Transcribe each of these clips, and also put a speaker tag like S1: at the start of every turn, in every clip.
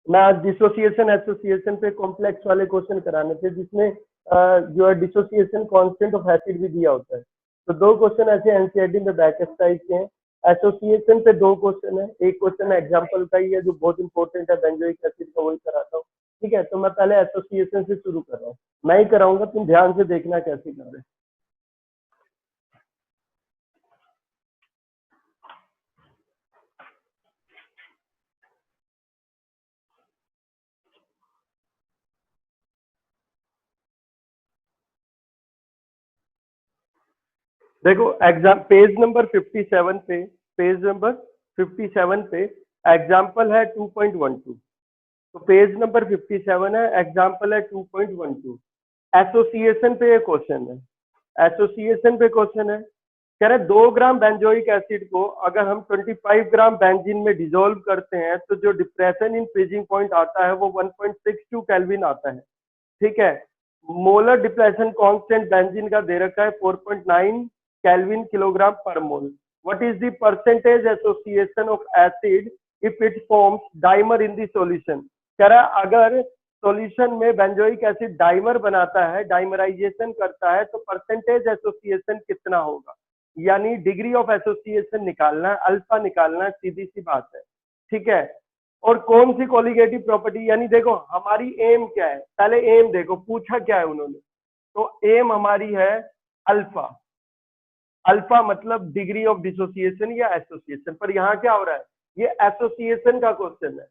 S1: मैं आज dissociation association पे कॉम्प्लेक्स वाले क्वेश्चन कराने थे, जिसमें जो है डिसोसिएशन कांस्टेंट ऑफ एसिड भी दिया होता है। तो 2 क्वेश्चन ऐसे एनसीईआरटी में बैकअप टाइप के हैं। एसोसिएशन पे 2 क्वेश्चन है, एक क्वेश्चन एग्जांपल का ही है जो बहुत इंपॉर्टेंट है, बेंजोइक एसिड का, वही कराता हूँ। ठीक है, तो मैं पहले एसोसिएशन से शुरू कर रहा हूँ, मैं ही कराऊंगा, तुम ध्यान से देखना कैसे कर रहे हैं। देखो एग्जाम पेज नंबर 57 पे, पेज नंबर 57 पे एग्जाम्पल है 2.12। तो पेज नंबर 57 है, एग्जाम्पल है 2.12। एसोसिएशन पे ये क्वेश्चन है, एसोसिएशन पे क्वेश्चन है, कह रहे 2 ग्राम बेंजोइक एसिड को अगर हम 25 ग्राम बेंजीन में डिसॉल्व करते हैं तो जो डिप्रेशन इन फ्रीजिंग पॉइंट आता है वो 1.62 केल्विन आता है। ठीक है, मोलर डिप्रेशन कांस्टेंट बेंजीन का दे रखा है 4.9 kelvin kilogram per mole. What is the percentage association of acid if it forms dimer in the solution. कह रहा है अगर सॉल्यूशन में बेंजोइक एसिड डाइमर बनाता है, डाइमराइजेशन करता है, तो परसेंटेज एसोसिएशन कितना होगा, यानी डिग्री ऑफ एसोसिएशन निकालना है, अल्फा निकालना है, सीधी सी बात है। ठीक है, और कौन सी कोलिगेटिव प्रॉपर्टी, यानी देखो हमारी एम क्या है, पहले एम देखो पूछा क्या है उन्होंने। तो एम हमारी है अल्फा, अल्फा मतलब डिग्री ऑफ डिसोसिएशन या एसोसिएशन। पर यहाँ क्या हो रहा है, ये एसोसिएशन का क्वेश्चन है।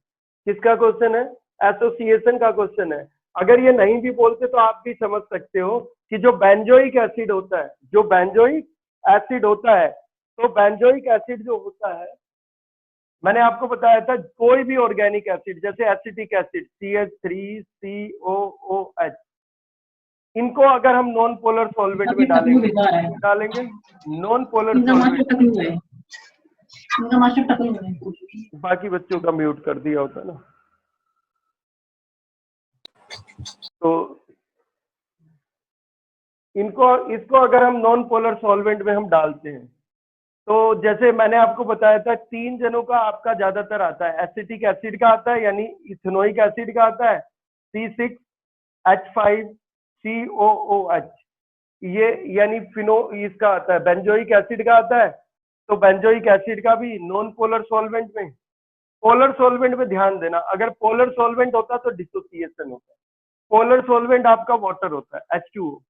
S1: किसका क्वेश्चन है, एसोसिएशन का क्वेश्चन है। अगर ये नहीं भी बोलते तो आप भी समझ सकते हो कि जो बेंजोइक एसिड होता है, जो बेंजोइक एसिड होता है, तो बेंजोइक एसिड जो होता है, मैंने आपको बताया था कोई भी ऑर्गेनिक एसिड जैसे एसिटिक एसिड CH3COOH, इनको अगर हम नॉन पोलर सॉल्वेंट में डालेंगे, डालेंगे नॉन पोलर सॉल्वेंट, बाकी बच्चों का म्यूट कर दिया होता ना। तो इनको, इसको अगर हम नॉन पोलर सॉल्वेंट में हम डालते हैं, तो जैसे मैंने आपको बताया था 3 जनों का आपका ज्यादातर आता है, एसिटिक एसिड का आता है यानी इथेनोइक एसिड का आता है C6H5COOH, ये यानी फिनो इसका आता है, बेंजोइक एसिड का आता है। तो बेंजोइक एसिड का भी नॉन पोलर सॉल्वेंट में, पोलर सॉल्वेंट में ध्यान देना, अगर पोलर सॉल्वेंट होता तो डिसोसिएशन होता है। पोलर सॉल्वेंट आपका वाटर होता है H2O,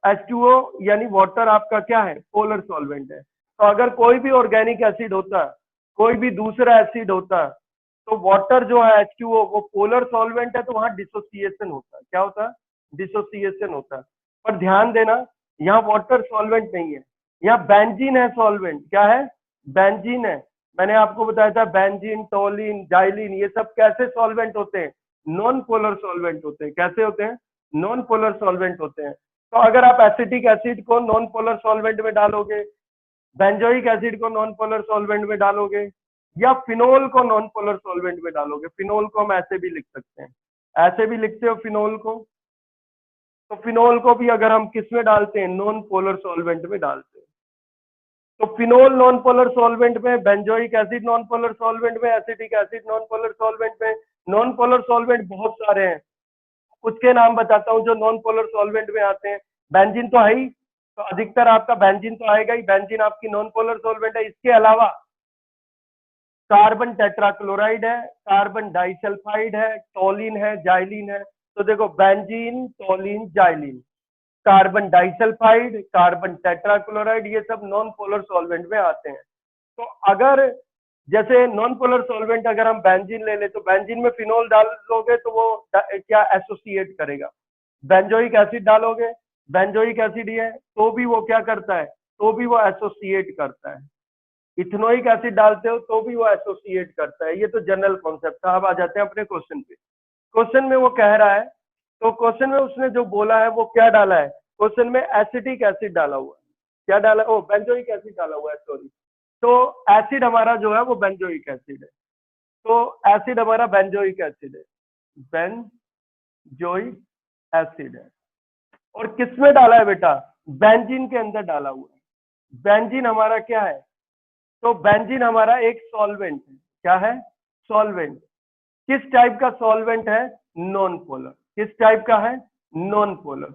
S1: H2O यानी वाटर आपका क्या है, पोलर सॉल्वेंट है। तो अगर कोई भी ऑर्गेनिक एसिड होता, कोई भी दूसरा एसिड होता, तो वाटर जो है H2O वो पोलर सॉल्वेंट है, तो वहां डिसोसिएशन होता है। क्या होता है, डिसोसिएशन होता है। पर ध्यान देना यहाँ वाटर सॉल्वेंट नहीं है, यहाँ बेंजीन है सॉल्वेंट। क्या है, बेंजीन है। मैंने आपको बताया था बेंजीन, टोलिन, जाइलिन, ये सब कैसे सॉल्वेंट होते हैं, नॉन पोलर सॉल्वेंट होते हैं। कैसे होते हैं, नॉन पोलर सॉल्वेंट होते हैं। तो अगर आप एसिटिक एसिड को नॉन पोलर सॉल्वेंट में डालोगे, बेंजोइक एसिड को नॉन पोलर सॉल्वेंट में डालोगे, या फिनोल को नॉन पोलर सॉल्वेंट में डालोगे, फिनोल को हम ऐसे भी लिख सकते हैं, ऐसे भी लिखते हो फिनोल को। तो फिनोल को भी अगर हम किस में डालते हैं, नॉन पोलर सॉल्वेंट में डालते हैं। तो फिनोल नॉन पोलर सॉल्वेंट में, benzoic acid non polar solvent में, acetic acid non polar solvent में। नॉन पोलर सॉल्वेंट बहुत सारे हैं, कुछ के नाम बताता हूं जो नॉन पोलर सॉल्वेंट में आते हैं। बेंजीन तो है ही, तो अधिकतर आपका बेंजीन तो आएगा ही, बेंजीन आपकी नॉन पोलर सॉल्वेंट है। इसके अलावा कार्बन टेट्राक्लोराइड है, कार्बन डाइसल्फाइड है, टोलिन है, जाइलिन है। तो देखो benzene, toluene, xylene, carbon disulphide, carbon tetrachloride, ये सब नॉन पोलर सॉल्वेंट में आते हैं। तो अगर जैसे नॉन पोलर सॉल्वेंट अगर हम बेंजीन ले ले, तो बेंजीन में फिनोल डालोगे तो वो क्या एसोसिएट करेगा, बेंजोइक एसिड डालोगे, बेंजोइक एसिड ही है तो भी वो क्या करता है, तो भी वो एसोसिएट करता है। इथेनोइक एसिड डालते हो तो भी वो एसोसिएट करता है। ये तो जनरल कॉन्सेप्ट था। अब आ जाते हैं अपने क्वेश्चन पे। क्वेश्चन में वो कह रहा है, तो क्वेश्चन में उसने जो बोला है वो क्या डाला है, क्वेश्चन में एसिटिक एसिड डाला हुआ है। क्या डाला, ओ बेंजोइक एसिड डाला हुआ है, सॉरी। तो एसिड हमारा जो है वो बेंजोइक एसिड है, तो एसिड हमारा बेंजोइक एसिड है, बेंजोइक एसिड है। और किसमें डाला है बेटा, बेंजीन के अंदर डाला हुआ है। बेंजीन हमारा क्या है, तो बेंजीन हमारा एक सॉल्वेंट है। क्या है, सॉल्वेंट। किस टाइप का सॉल्वेंट है? Non polar. किस टाइप का है? Non polar.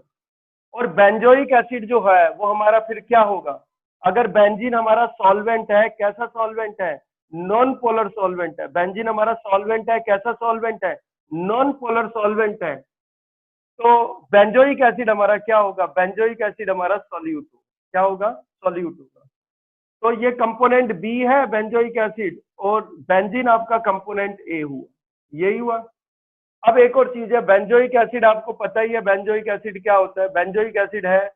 S1: और बेंजोइक एसिड जो है वो हमारा फिर क्या होगा? अगर बेंजीन हमारा सॉल्वेंट है, कैसा सॉल्वेंट है? नॉन पोलर सॉल्वेंट है। बेंजीन हमारा सॉल्वेंट है, कैसा सॉल्वेंट है? नॉन पोलर सॉल्वेंट है। तो बेंजोइक एसिड हमारा क्या होगा? बेंजोइक एसिड हमारा सॉल्यूट होगा। क्या होगा? सॉल्यूट होगा। तो ये कंपोनेंट बी है बेंजोइक एसिड, और बेंजीन आपका कंपोनेंट ए हुआ। यही हुआ। अब एक और चीज है, बेंजोइक एसिड आपको पता ही है बेंजोइक एसिड क्या होता है। बेंजोइक एसिड है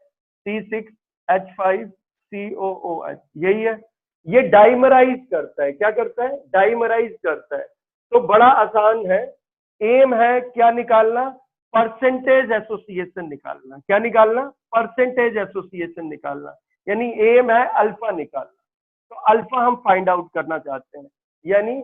S1: C6H5COOH, यही है। ये डाइमराइज करता है। क्या करता है? डाइमराइज करता है। तो बड़ा आसान है, एम है क्या निकालना? परसेंटेज एसोसिएशन निकालना। क्या निकालना? परसेंटेज एसोसिएशन निकालना। यानी एम है अल्फा निकालना। तो अल्फा हम फाइंड आउट करना चाहते हैं, यानी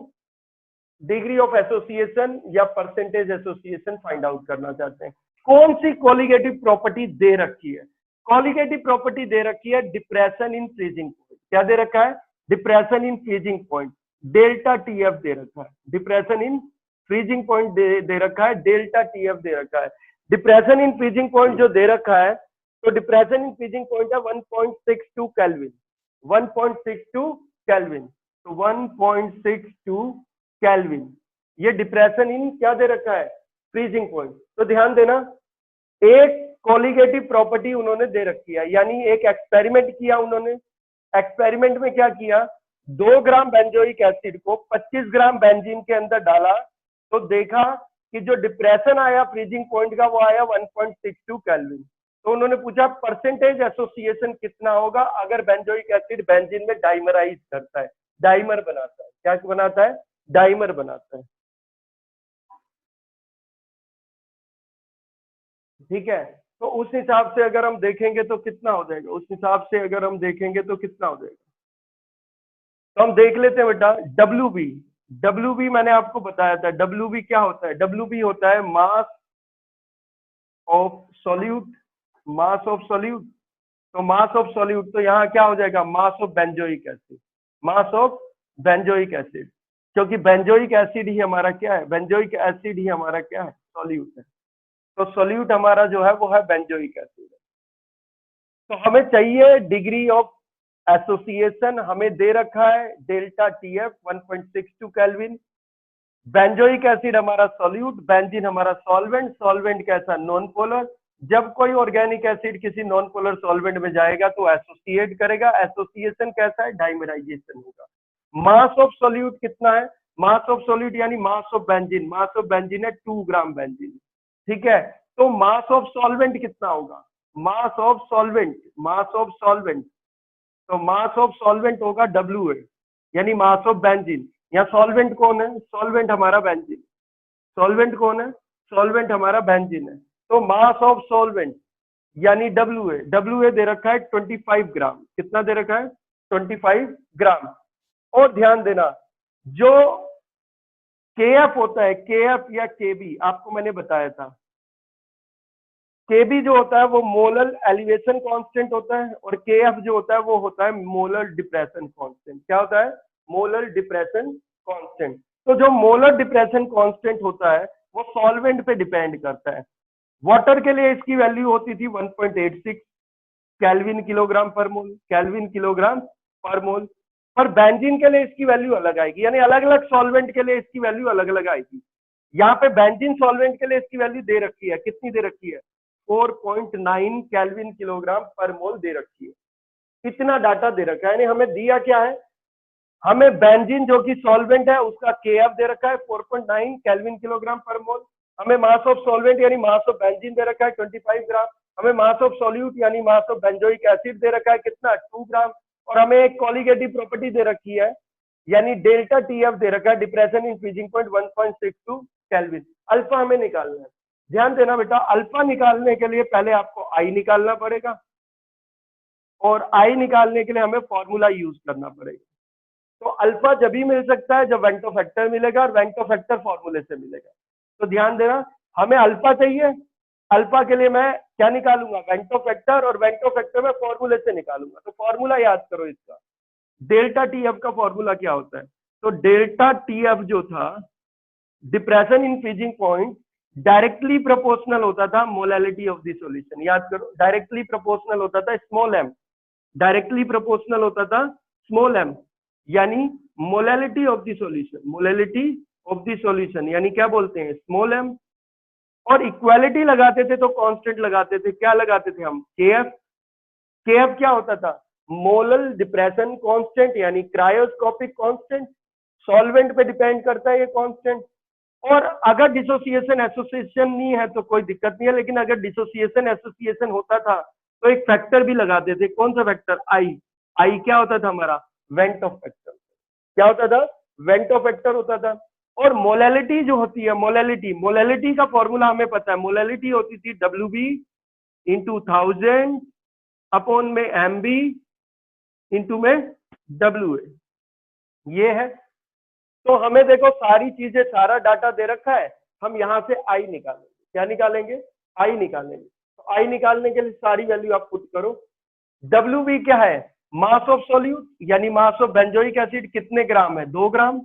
S1: डिग्री ऑफ एसोसिएशन या परसेंटेज एसोसिएशन फाइंड आउट करना चाहते हैं। कौन सी कॉलिगेटिव प्रॉपर्टी दे रखी है? कॉलिगेटिव प्रॉपर्टी दे रखी है डिप्रेशन इन फ्रीजिंग पॉइंट। क्या दे रखा है? Depression in freezing point, delta TF दे रखा है। डिप्रेशन इन फ्रीजिंग पॉइंट दे रखा है, डेल्टा टीएफ दे रखा है। डिप्रेशन इन फ्रीजिंग पॉइंट जो दे रखा है, तो डिप्रेशन इन फ्रीजिंग पॉइंट है 1.62 केल्विन। 1.62 केल्विन, तो 1.62 केल्विन। ये डिप्रेशन इन क्या दे रखा है? Freezing point. तो ध्यान देना, एक कॉलिगेटिव प्रॉपर्टी उन्होंने दे रखी है, यानी एक एक्सपेरिमेंट किया उन्होंने। एक्सपेरिमेंट में क्या किया? 2 ग्राम बेंजोइक एसिड को 25 ग्राम बेंजीन के अंदर डाला, तो देखा कि जो डिप्रेशन आया फ्रीजिंग पॉइंट का वो आया 1.62 केल्विन। तो उन्होंने पूछा परसेंटेज एसोसिएशन कितना होगा अगर बेंजोइक एसिड बेंजीन में डाइमराइज करता है, डाइमर बनाता है। क्या बनाता है? डाइमर बनाता है। ठीक है, तो उस हिसाब से अगर हम देखेंगे तो कितना हो जाएगा? उस हिसाब से अगर हम देखेंगे तो कितना हो जाएगा? तो हम देख लेते हैं बेटा, डब्ल्यू बी। डब्ल्यू बी मैंने आपको बताया था, डब्ल्यू बी क्या होता है? डब्ल्यू बी होता है mass of solute. Mass of solute, तो मास ऑफ सॉल्यूट, तो यहाँ क्या हो जाएगा? Mass of benzoic acid. Mass of benzoic acid, क्योंकि बेंजोइक एसिड ही हमारा क्या है? बेंजोइक एसिड ही हमारा क्या है? सॉल्यूट है। तो सॉल्यूट हमारा जो है वो है बेंजोइक एसिड। तो हमें चाहिए डिग्री ऑफ एसोसिएशन, हमें दे रखा है delta TF 1.62 kelvin. Benzoic acid हमारा सॉल्यूट, बेंजीन हमारा सॉल्वेंट। सॉल्वेंट कैसा? Non polar. जब कोई ऑर्गेनिक एसिड किसी नॉन पोलर सॉल्वेंट में जाएगा तो एसोसिएट करेगा। एसोसिएशन कैसा है? डाइमराइजेशन होगा। मास ऑफ सॉल्यूट कितना है? मास ऑफ सॉल्यूट यानी mass of benzene. Mass of benzene है 2 ग्राम बेंजीन। ठीक है, तो मास ऑफ सॉल्वेंट कितना होगा? Mass of solvent, mass of solvent, तो मास ऑफ सॉल्वेंट होगा डब्ल्यू ए, यानी मास ऑफ बेंजीन। यहाँ सॉल्वेंट कौन है? सॉल्वेंट हमारा बेंजीन। सॉल्वेंट कौन है? सॉल्वेंट हमारा बेंजीन है। तो मास ऑफ सॉल्वेंट यानी डब्ल्यू ए। डब्ल्यू ए दे रखा है 25 ग्राम। कितना दे रखा है? 25 ग्राम। और ध्यान देना, जो केएफ होता है, केएफ या केबी, आपको मैंने बताया था। केबी जो होता है वो मोलर एलिवेशन कांस्टेंट होता है, और केएफ जो होता है वो होता है मोलर डिप्रेशन कांस्टेंट। क्या होता है? Molar depression constant. तो जो मोलर डिप्रेशन कांस्टेंट होता है वो सॉल्वेंट पे डिपेंड करता है। वाटर के लिए इसकी वैल्यू होती थी 1.86 केल्विन किलोग्राम पर मोल। केल्विन किलोग्राम पर मोल। पर बेंजीन के लिए इसकी वैल्यू अलग आएगी, यानी अलग अलग सॉल्वेंट के लिए इसकी वैल्यू अलग अलग आएगी। यहाँ पे बेंजीन सॉल्वेंट के लिए इसकी वैल्यू दे रखी है। कितनी दे रखी है? 4.9 केल्विन किलोग्राम पर मोल दे रखी है। इतना डाटा दे रखा है, यानी हमें दिया क्या है? हमें बेंजीन जो कि सॉल्वेंट है उसका केएफ दे रखा है 4.9 केल्विन किलोग्राम पर मोल। हमें मास ऑफ सॉल्वेंट यानी मास ऑफ बेंजीन दे रखा है 25 ग्राम। हमें मास ऑफ सॉल्यूट यानी मास ऑफ बेंजोइक एसिड दे रखा है कितना? 2 ग्राम। और हमें एक कॉलिगेटिव प्रॉपर्टी दे रखी है, यानी डेल्टा टीएफ दे रखा है depression in freezing point 1.62 kelvin. Alpha हमें निकालना है। ध्यान देना बेटा, अल्फा निकालने के लिए पहले आपको आई निकालना पड़ेगा, और आई निकालने के लिए हमें फॉर्मूला यूज करना पड़ेगा। तो अल्फा जब ही मिल सकता है जब वेंटो फैक्टर मिलेगा, और वेंटो फैक्टर फॉर्मूले से मिलेगा। तो ध्यान देना, हमें अल्फा चाहिए। अल्फा के लिए मैं क्या निकालूंगा? वेंटो फैक्टर, और वेंटो फैक्टर में फॉर्मूले से निकालूंगा। तो फॉर्मूला याद करो इसका, डेल्टा टीएफ का फॉर्मूला क्या होता है? तो डेल्टा टीएफ जो था depression in freezing point directly proportional होता था मोलैलिटी ऑफ द सॉल्यूशन। याद करो, डायरेक्टली प्रोपोर्शनल होता था स्मॉल एम, डायरेक्टली प्रोपोर्शनल होता था स्मॉल एम, यानी molality of the solution, molality of the solution यानी क्या बोलते हैं, स्मॉल एम। और इक्वालिटी लगाते थे तो कांस्टेंट लगाते थे, क्या लगाते थे हम, केएफ। केएफ क्या होता था, मोलल डिप्रेशन कांस्टेंट यानी क्रायोस्कोपिक कांस्टेंट, सॉल्वेंट पे डिपेंड करता है ये कांस्टेंट। और अगर डिसोसिएशन एसोसिएशन नहीं है तो कोई दिक्कत नहीं है, लेकिन अगर डिसोसिएशन एसोसिएशन होता था तो एक फैक्टर भी लगाते थे, कौन सा फैक्टर, आई। आई क्या होता था हमारा, वेंट ऑफ फैक्टर। क्या होता था, वेंट ऑफ फैक्टर होता था। और मोलैलिटी जो होती है, मोलैलिटी, मोलैलिटी का फॉर्मूला हमें पता है, मोलैलिटी होती थी WB इंटू 1000 अपॉन में MB इंटू में WA, ये है। तो हमें देखो सारी चीजें, सारा डाटा दे रखा है, हम यहां से आई निकालेंगे। क्या निकालेंगे, आई निकालेंगे। तो आई निकालने के लिए सारी वैल्यू आप पुट करो। WB क्या है, मास ऑफ सॉल्यूट यानी मास ऑफ बेंजोइक एसिड कितने ग्राम है, 2 ग्राम।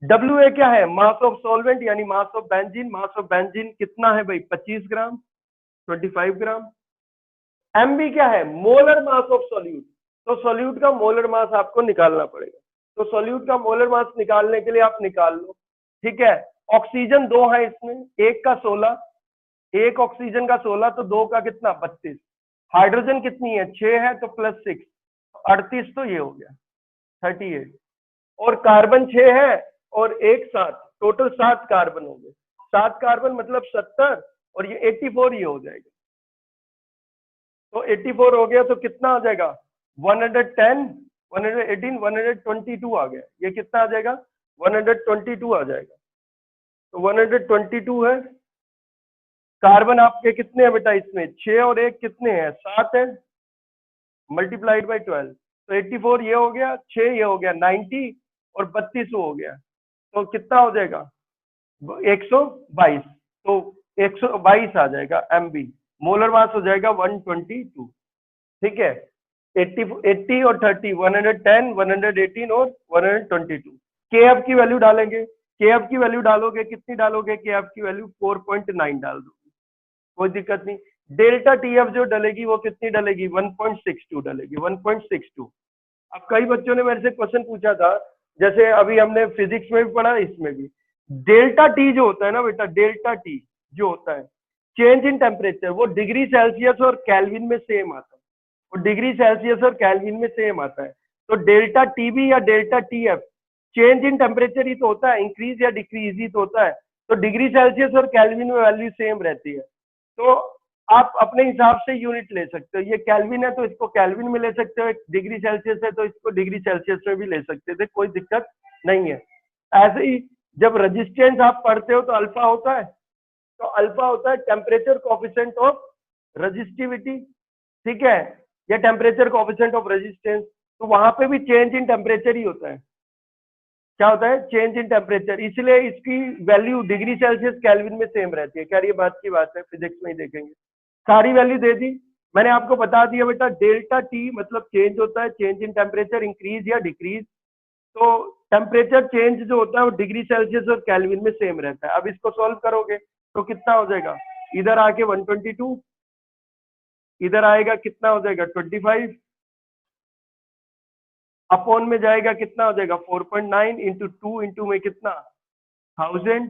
S1: WA क्या है, मास ऑफ सॉल्वेंट यानी mass of benzene, mass of benzene कितना है भाई, 25 ग्राम, 25 ग्राम। MB क्या है, मोलर मास ऑफ सॉल्यूट। तो सॉल्यूट का मोलर मास आपको निकालना पड़ेगा। तो सॉल्यूट का मोलर मास निकालने के लिए आप निकाल लो, ठीक है। ऑक्सीजन 2 है इसमें, एक का 16, एक ऑक्सीजन का 16, तो 2 का कितना, 32। हाइड्रोजन कितनी है, 6 है, तो प्लस 6, 38, तो ये हो गया 38। और कार्बन 6 है और एक 7, टोटल 7 कार्बन हो गए। 7 कार्बन मतलब 70, और ये 84, ये हो जाएगा। तो 84 हो गया, तो कितना आ जाएगा, 110, 118, 122 आ गया। ये कितना आ जाएगा, 122 आ जाएगा। तो 122 है। कार्बन आपके कितने हैं बेटा इसमें, 6 और 1 कितने हैं, 7 है, मल्टीप्लाइड बाई 12। तो 84 ये हो गया, 6 ये हो गया 90, और 32 हो गया। तो कितना हो जाएगा, 122। तो 122 आ जाएगा MB, मोलर मास हो जाएगा 122, ठीक है। 80 और 30, 110, 118 और 122। KF की वैल्यू डालेंगे, KF की वैल्यू डालोगे, कितनी डालोगे, KF की वैल्यू 4.9 डाल दोगे, कोई दिक्कत नहीं। डेल्टा TF जो डलेगी वो कितनी डलेगी, 1.62 डलेगी, 1.62। अब कई बच्चों ने मेरे से क्वेश्चन पूछा था, जैसे अभी हमने फिजिक्स में भी पढ़ा, इसमें भी डेल्टा T जो होता है ना बेटा, डेल्टा T जो होता है, चेंज इन टेम्परेचर, वो डिग्री सेल्सियस और केल्विन में सेम आता है, वो डिग्री सेल्सियस और केल्विन में सेम आता है। तो डेल्टा TB या delta TF change in temperature ही तो होता है, इंक्रीज या डिक्रीज ही तो होता है। तो डिग्री सेल्सियस और केल्विन में वैल्यू सेम रहती है। तो आप अपने हिसाब से यूनिट ले सकते हो, ये केल्विन है तो इसको केल्विन में ले सकते हो, डिग्री सेल्सियस है तो इसको डिग्री सेल्सियस में भी ले सकते थे, कोई दिक्कत नहीं है। ऐसे ही जब रेजिस्टेंस आप पढ़ते हो तो अल्फा होता है, तो अल्फा होता है टेम्परेचर कोफिशिएंट ऑफ रेजिस्टिविटी, ठीक है, या टेम्परेचर कोफिशिएंट ऑफ रेजिस्टेंस। तो वहां पे भी चेंज इन टेम्परेचर ही होता है। क्या होता है, चेंज इन टेम्परेचर, इसलिए इसकी वैल्यू डिग्री सेल्सियस केल्विन में सेम रहती है। क्या ये बात की बात है, फिजिक्स में ही देखेंगे। सारी वैल्यू दे दी मैंने, आपको बता दिया बेटा, डेल्टा T मतलब चेंज होता है, चेंज इन टेम्परेचर, इंक्रीज या डिक्रीज। तो टेम्परेचर चेंज जो होता है वो डिग्री सेल्सियस और केल्विन में सेम रहता है। अब इसको सॉल्व करोगे तो कितना हो जाएगा, इधर आके 122, इधर आएगा कितना हो जाएगा 25, अपॉन में जाएगा कितना हो जाएगा 4.9 इंटू 2 इंटू में कितना 1000,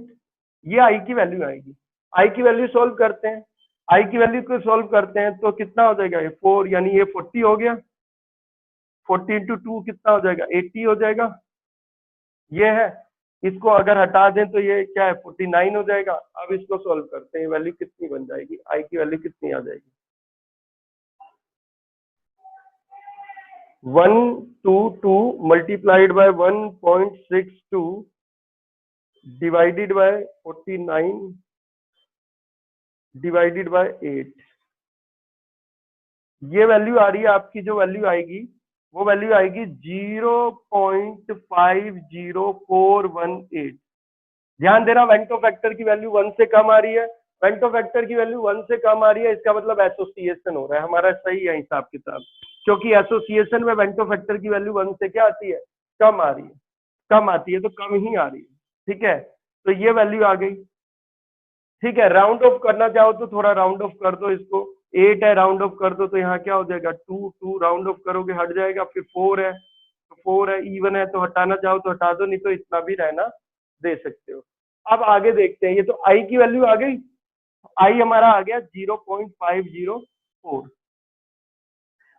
S1: ये आई की वैल्यू आएगी। आई की वैल्यू सॉल्व करते हैं, आई की वैल्यू को सॉल्व करते हैं तो कितना हो जाएगा, ये 4 यानी ये 40 हो गया, 40 इंटू 2 कितना हो जाएगा 80 हो जाएगा, ये है। इसको अगर हटा दें तो ये क्या है 49 हो जाएगा। अब इसको सॉल्व करते हैं, वैल्यू कितनी बन जाएगी, आई की वैल्यू कितनी आ जाएगी, 122 multiplied by 1.62 divided by 49 divided by 8, ये वैल्यू आ रही है आपकी, जो वैल्यू आएगी वो वैल्यू आएगी 0.50418। ध्यान देना, वेंटो फैक्टर की वैल्यू 1 से कम आ रही है, वेंटो फैक्टर की वैल्यू 1 से कम आ रही है, इसका मतलब एसोसिएशन हो रहा है हमारा, सही है हिसाब किताब, क्योंकि एसोसिएशन में वेंटो फैक्टर की वैल्यू 1 से क्या आती है, कम आ रही है, कम आती है, तो कम ही आ रही है। ठीक है, तो ये वैल्यू आ गई। ठीक है, राउंड ऑफ करना चाहो तो थोड़ा राउंड ऑफ कर दो इसको, 8 है राउंड ऑफ कर दो तो यहाँ क्या हो जाएगा 2, 2 राउंड ऑफ करोगे हट जाएगा, फिर 4 है तो 4 है, इवन है तो हटाना चाहो तो हटा दो, नहीं तो इतना भी रहना दे सकते हो। अब आगे देखते हैं, ये तो आई की वैल्यू आ गई, आई हमारा आ गया 0.504।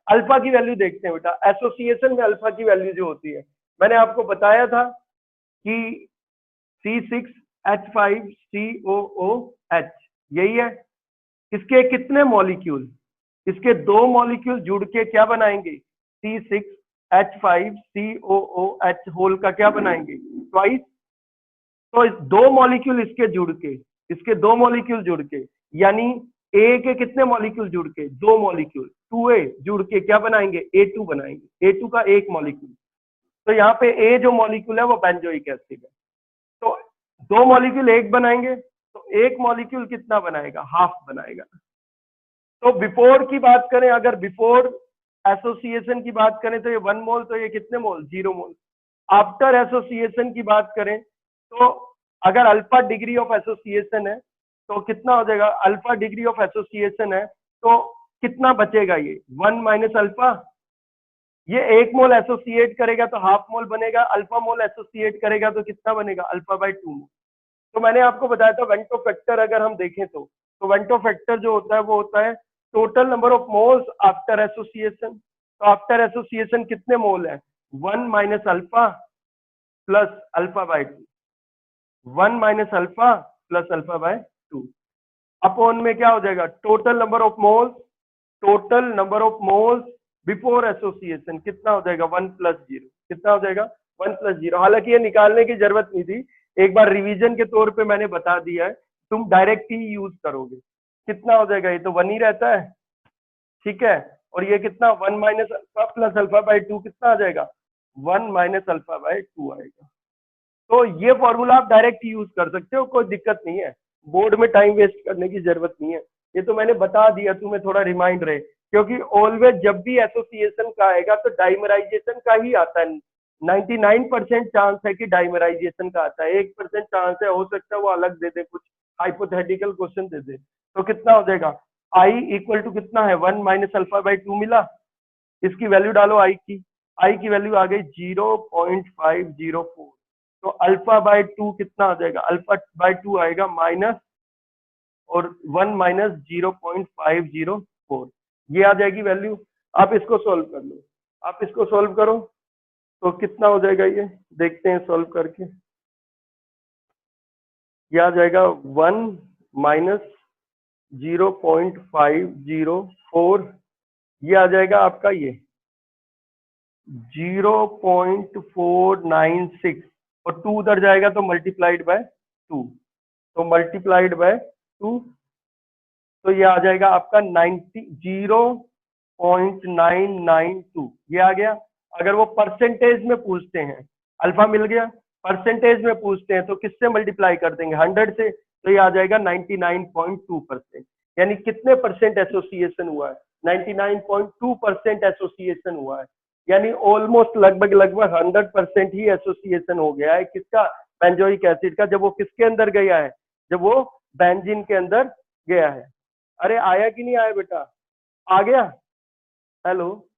S1: अल्फा की वैल्यू देखते हैं बेटा, एसोसिएशन में अल्फा की वैल्यू जो होती है, मैंने आपको बताया था कि C6H5COOH, यही है। इसके कितने मॉलिक्यूल, इसके 2 मॉलिक्यूल जुड़ के क्या बनाएंगे, C6H5COOH होल का क्या बनाएंगे, ट्वाइस। तो इस 2 मॉलिक्यूल इसके जुड़ के, इसके 2 मॉलिक्यूल जुड़ के, यानी ए के कितने मॉलिक्यूल जुड़ के, 2 मॉलिक्यूल, 2A जुड़ के क्या बनाएंगे, A2 बनाएंगे, A2 का एक मॉलिक्यूल। तो यहाँ पे ए जो मॉलिक्यूल है वो बेंजोइक एसिड है, तो 2 मॉलिक्यूल एक बनाएंगे, तो एक मॉलिक्यूल कितना बनाएगा, हाफ बनाएगा। तो बिफोर की बात करें, अगर बिफोर एसोसिएशन की बात करें तो ये 1 मोल, तो ये कितने मोल, 0 मोल। आफ्टर एसोसिएशन की बात करें तो अगर अल्फा डिग्री ऑफ एसोसिएशन है तो कितना हो जाएगा, अल्फा डिग्री ऑफ एसोसिएशन है तो कितना बचेगा, ये 1 माइनस अल्फा, ये 1 मोल एसोसिएट करेगा तो हाफ मोल बनेगा, अल्फा मोल एसोसिएट करेगा तो कितना बनेगा, अल्फा बाय 2 मोल। तो मैंने आपको बताया था वेंटो फैक्टर अगर हम देखें तो वेंटो फैक्टर जो होता है वो होता है total number of moles after association. तो आफ्टर एसोसिएशन कितने मोल है, 1 minus alpha plus alpha by 2, 1 minus alpha plus alpha by 2 upon में क्या हो जाएगा, total number of moles, total number of moles before association कितना हो जाएगा, 1 प्लस 0, कितना हो जाएगा, 1 प्लस 0। हालांकि ये निकालने की जरूरत नहीं थी, एक बार रिवीजन के तौर पे मैंने बता दिया है, तुम डायरेक्ट ही यूज करोगे, कितना हो जाएगा, ये तो 1 ही रहता है, ठीक है, और ये कितना 1 minus alpha plus alpha by 2 कितना आ जाएगा, 1 माइनस अल्फा बाय 2 आएगा। तो ये फॉर्मूला आप डायरेक्ट यूज कर सकते हो, कोई दिक्कत नहीं है, बोर्ड में टाइम वेस्ट करने की जरूरत नहीं है, ये तो मैंने बता दिया, तुम्हें थोड़ा रिमाइंड रहे, क्योंकि ऑलवेज जब भी एसोसिएशन का आएगा तो डाइमराइजेशन का ही आता है, 99% चांस है कि डाइमराइजेशन का आता है, 1% चांस है, हो सकता है वो अलग दे दे, कुछ हाइपोथेटिकल क्वेश्चन दे दे। तो कितना हो जाएगा, आई इक्वल टू कितना है, 1 माइनस अल्फा बाई 2 मिला, इसकी वैल्यू डालो आई की वैल्यू आ गई 0.504, तो अल्फा बाय 2 कितना आ जाएगा, अल्फा बाय 2 आएगा माइनस और 1 माइनस 0.504, ये आ जाएगी वैल्यू। आप इसको सॉल्व कर लो, आप इसको सॉल्व करो तो कितना हो जाएगा, ये देखते हैं सॉल्व करके, ये आ जाएगा 1 माइनस 0.504, ये आ जाएगा आपका ये 0.496 और 2 उधर जाएगा तो मल्टीप्लाइड बाय 2, तो मल्टीप्लाइड बाय 2, तो ये आ जाएगा आपका 0.992, ये आ गया। अगर वो परसेंटेज में पूछते हैं, अल्फा मिल गया, परसेंटेज में पूछते हैं तो किससे मल्टीप्लाई कर देंगे, 100 से, तो ये आ जाएगा 99.2%, यानी कितने परसेंट एसोसिएशन हुआ है, 99.2% एसोसिएशन हुआ है, यानी ऑलमोस्ट लगभग 100% ही एसोसिएशन हो गया है, किसका, बेंजोइक एसिड का, जब वो किसके अंदर गया है, जब वो बेंजीन के अंदर गया है। अरे आया कि नहीं आया बेटा, आ गया, हेलो,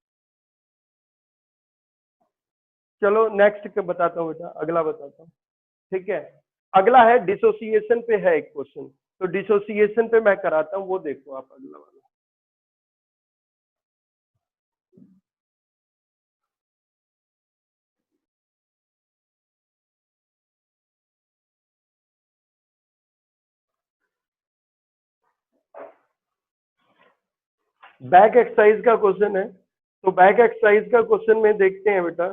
S1: चलो नेक्स्ट बताता हूँ बेटा, अगला बताता हूँ, ठीक है। अगला है डिसोसिएशन पे है एक क्वेश्चन, तो डिसोसिएशन पे मैं कराता हूँ, वो देखो आप अगला वाला। बैक एक्सरसाइज का क्वेश्चन है, तो बैक एक्सरसाइज का क्वेश्चन में देखते हैं बेटा,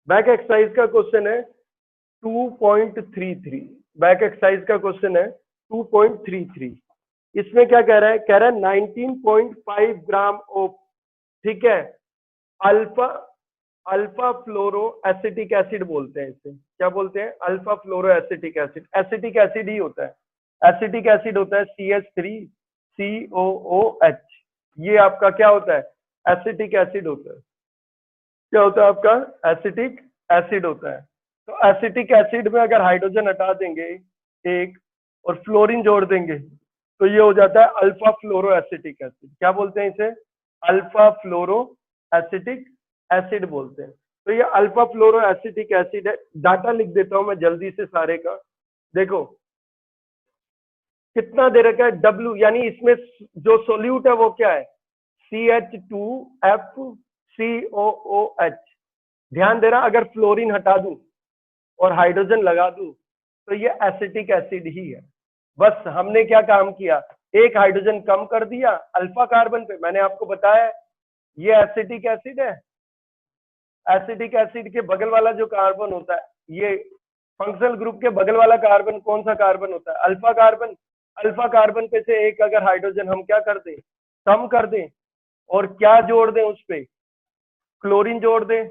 S1: बैक एक्सरसाइज का क्वेश्चन है 2.33, बैक एक्सरसाइज का क्वेश्चन है 2.33, इसमें क्या कह रहा है, कह रहा है 19.5 ग्राम ऑफ, ठीक है, अल्फा अल्फा फ्लोरो एसिटिक एसिड बोलते हैं इसे, क्या बोलते हैं, अल्फा फ्लोरो एसिटिक एसिड, एसिटिक एसिड ही होता है, एसिटिक एसिड होता है CH3COOH, ये आपका क्या होता है, एसिटिक एसिड होता है, क्या होता है आपका, एसिटिक एसिड होता है। तो एसिटिक एसिड में अगर हाइड्रोजन हटा देंगे एक और फ्लोरीन जोड़ देंगे तो ये हो जाता है अल्फा फ्लोरो एसिटिक एसिड। क्या बोलते हैं इसे? अल्फा फ्लोरो एसिटिक एसिड बोलते हैं। तो ये अल्फा फ्लोरो एसिटिक एसिड है। डाटा लिख देता हूं मैं जल्दी से सारे का। देखो कितना दे रखा है W, यानी इसमें जो सोल्यूट है वो क्या है? CH2FCOOH। ध्यान देना, अगर फ्लोरीन हटा दूं और हाइड्रोजन लगा दूं तो ये एसिटिक एसिड ही है। बस हमने क्या काम किया, एक हाइड्रोजन कम कर दिया अल्फा कार्बन पे। मैंने आपको बताया ये एसिटिक एसिड है। एसिटिक एसिड के बगल वाला जो कार्बन होता है, ये फंक्शनल ग्रुप के बगल वाला कार्बन कौन सा कार्बन होता है? Alpha carbon. अल्फा कार्बन पे से एक अगर हाइड्रोजन हम क्या कर दें, कम कर दें, और क्या जोड़ दें उस पे? क्लोरीन जोड़ दें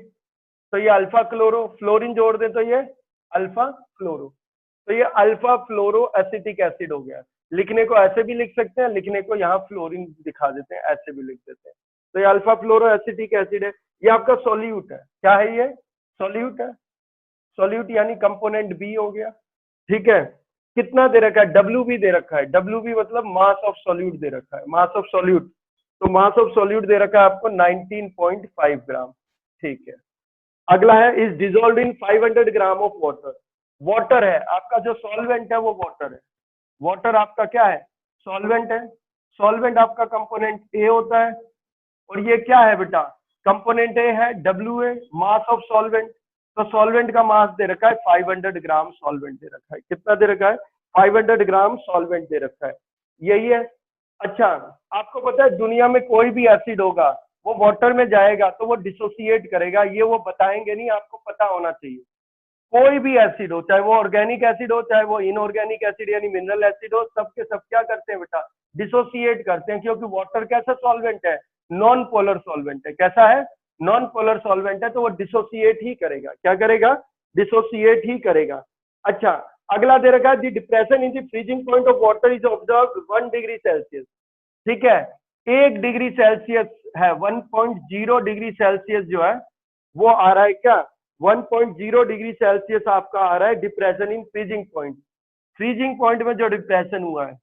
S1: तो ये अल्फा क्लोरो, फ्लोरीन जोड़ दें तो ये अल्फा फ्लोरो। तो ये अल्फा फ्लोरो एसिटिक एसिड हो गया। लिखने को ऐसे भी लिख सकते हैं, लिखने को यहाँ फ्लोरीन दिखा देते हैं, ऐसे भी लिख देते हैं। तो ये अल्फा फ्लोरो एसिटिक एसिड है। ये आपका सॉल्यूट है। क्या है ये? सॉल्यूट है। सॉल्यूट यानी कंपोनेंट बी हो गया। ठीक है, कितना दे रखा है? डब्ल्यू भी दे रखा है। डब्ल्यू भी मतलब मास ऑफ सॉल्यूट दे रखा है, मास ऑफ सॉल्यूट। तो मास ऑफ सॉल्यूट दे रखा है आपको 19.5 ग्राम। ठीक है, अगला है is dissolve in 500 gram of water. Water है आपका, जो सॉल्वेंट है वो वाटर है। वाटर आपका क्या है? सॉल्वेंट है। सॉल्वेंट आपका कंपोनेंट ए होता है, और ये क्या है बेटा? कंपोनेंट ए है, W A, mass of solvent. तो सॉल्वेंट का मास दे रखा है 500 ग्राम सॉल्वेंट दे रखा है। कितना दे रखा है? 500 ग्राम सॉल्वेंट दे रखा है। यही है। अच्छा, आपको पता है दुनिया में कोई भी एसिड होगा वो वाटर में जाएगा तो वो डिसोसिएट करेगा, ये वो बताएंगे नहीं, आपको पता होना चाहिए। कोई भी एसिड हो, चाहे वो ऑर्गेनिक एसिड हो, चाहे वो इनऑर्गेनिक एसिड यानी मिनरल एसिड हो, सबके सब क्या करते हैं बेटा? डिसोसिएट करते हैं, क्योंकि वाटर कैसा सॉल्वेंट है? नॉन पोलर सॉल्वेंट है। कैसा है? नॉन पोलर सॉल्वेंट है, तो वो डिसोसिएट ही करेगा। क्या करेगा? डिसोसिएट ही करेगा। अच्छा, अगला दे रखा है the depression in the freezing point of water is observe 1 degree Celsius. ठीक है, 1 डिग्री सेल्सियस है, 1.0 डिग्री सेल्सियस जो है वो आ रहा है। क्या 1.0 डिग्री सेल्सियस आपका आ रहा है depression in freezing point. Freezing point में जो डिप्रेशन हुआ है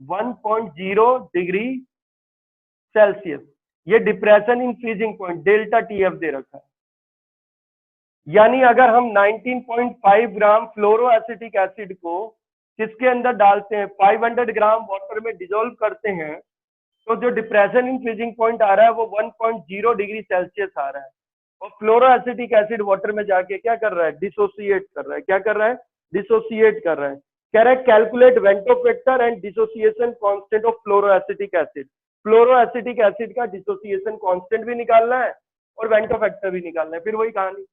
S1: 1.0 डिग्री सेल्सियस, ये depression in freezing point delta TF दे रखा है। यानी अगर हम 19.5 ग्राम फ्लोरो एसिटिक एसिड को किसके अंदर डालते हैं, 500 ग्राम वाटर में डिजोल्व करते हैं, तो जो डिप्रेशन इन फ्रीजिंग पॉइंट आ रहा है वो 1.0 डिग्री सेल्सियस आ रहा है। और फ्लोरो एसिटिक एसिड वाटर में जाके क्या कर रहा है? डिसोसिएट कर रहा है। क्या कर रहा है? डिसोसिएट कर रहा है। कह रहा है calculate Vento factor and dissociation constant of fluoro acetic acid. Fluoro acetic acid का डिसोसिएशन कांस्टेंट भी निकालना है और वेंटो फैक्टर भी निकालना है। फिर वही कहानी,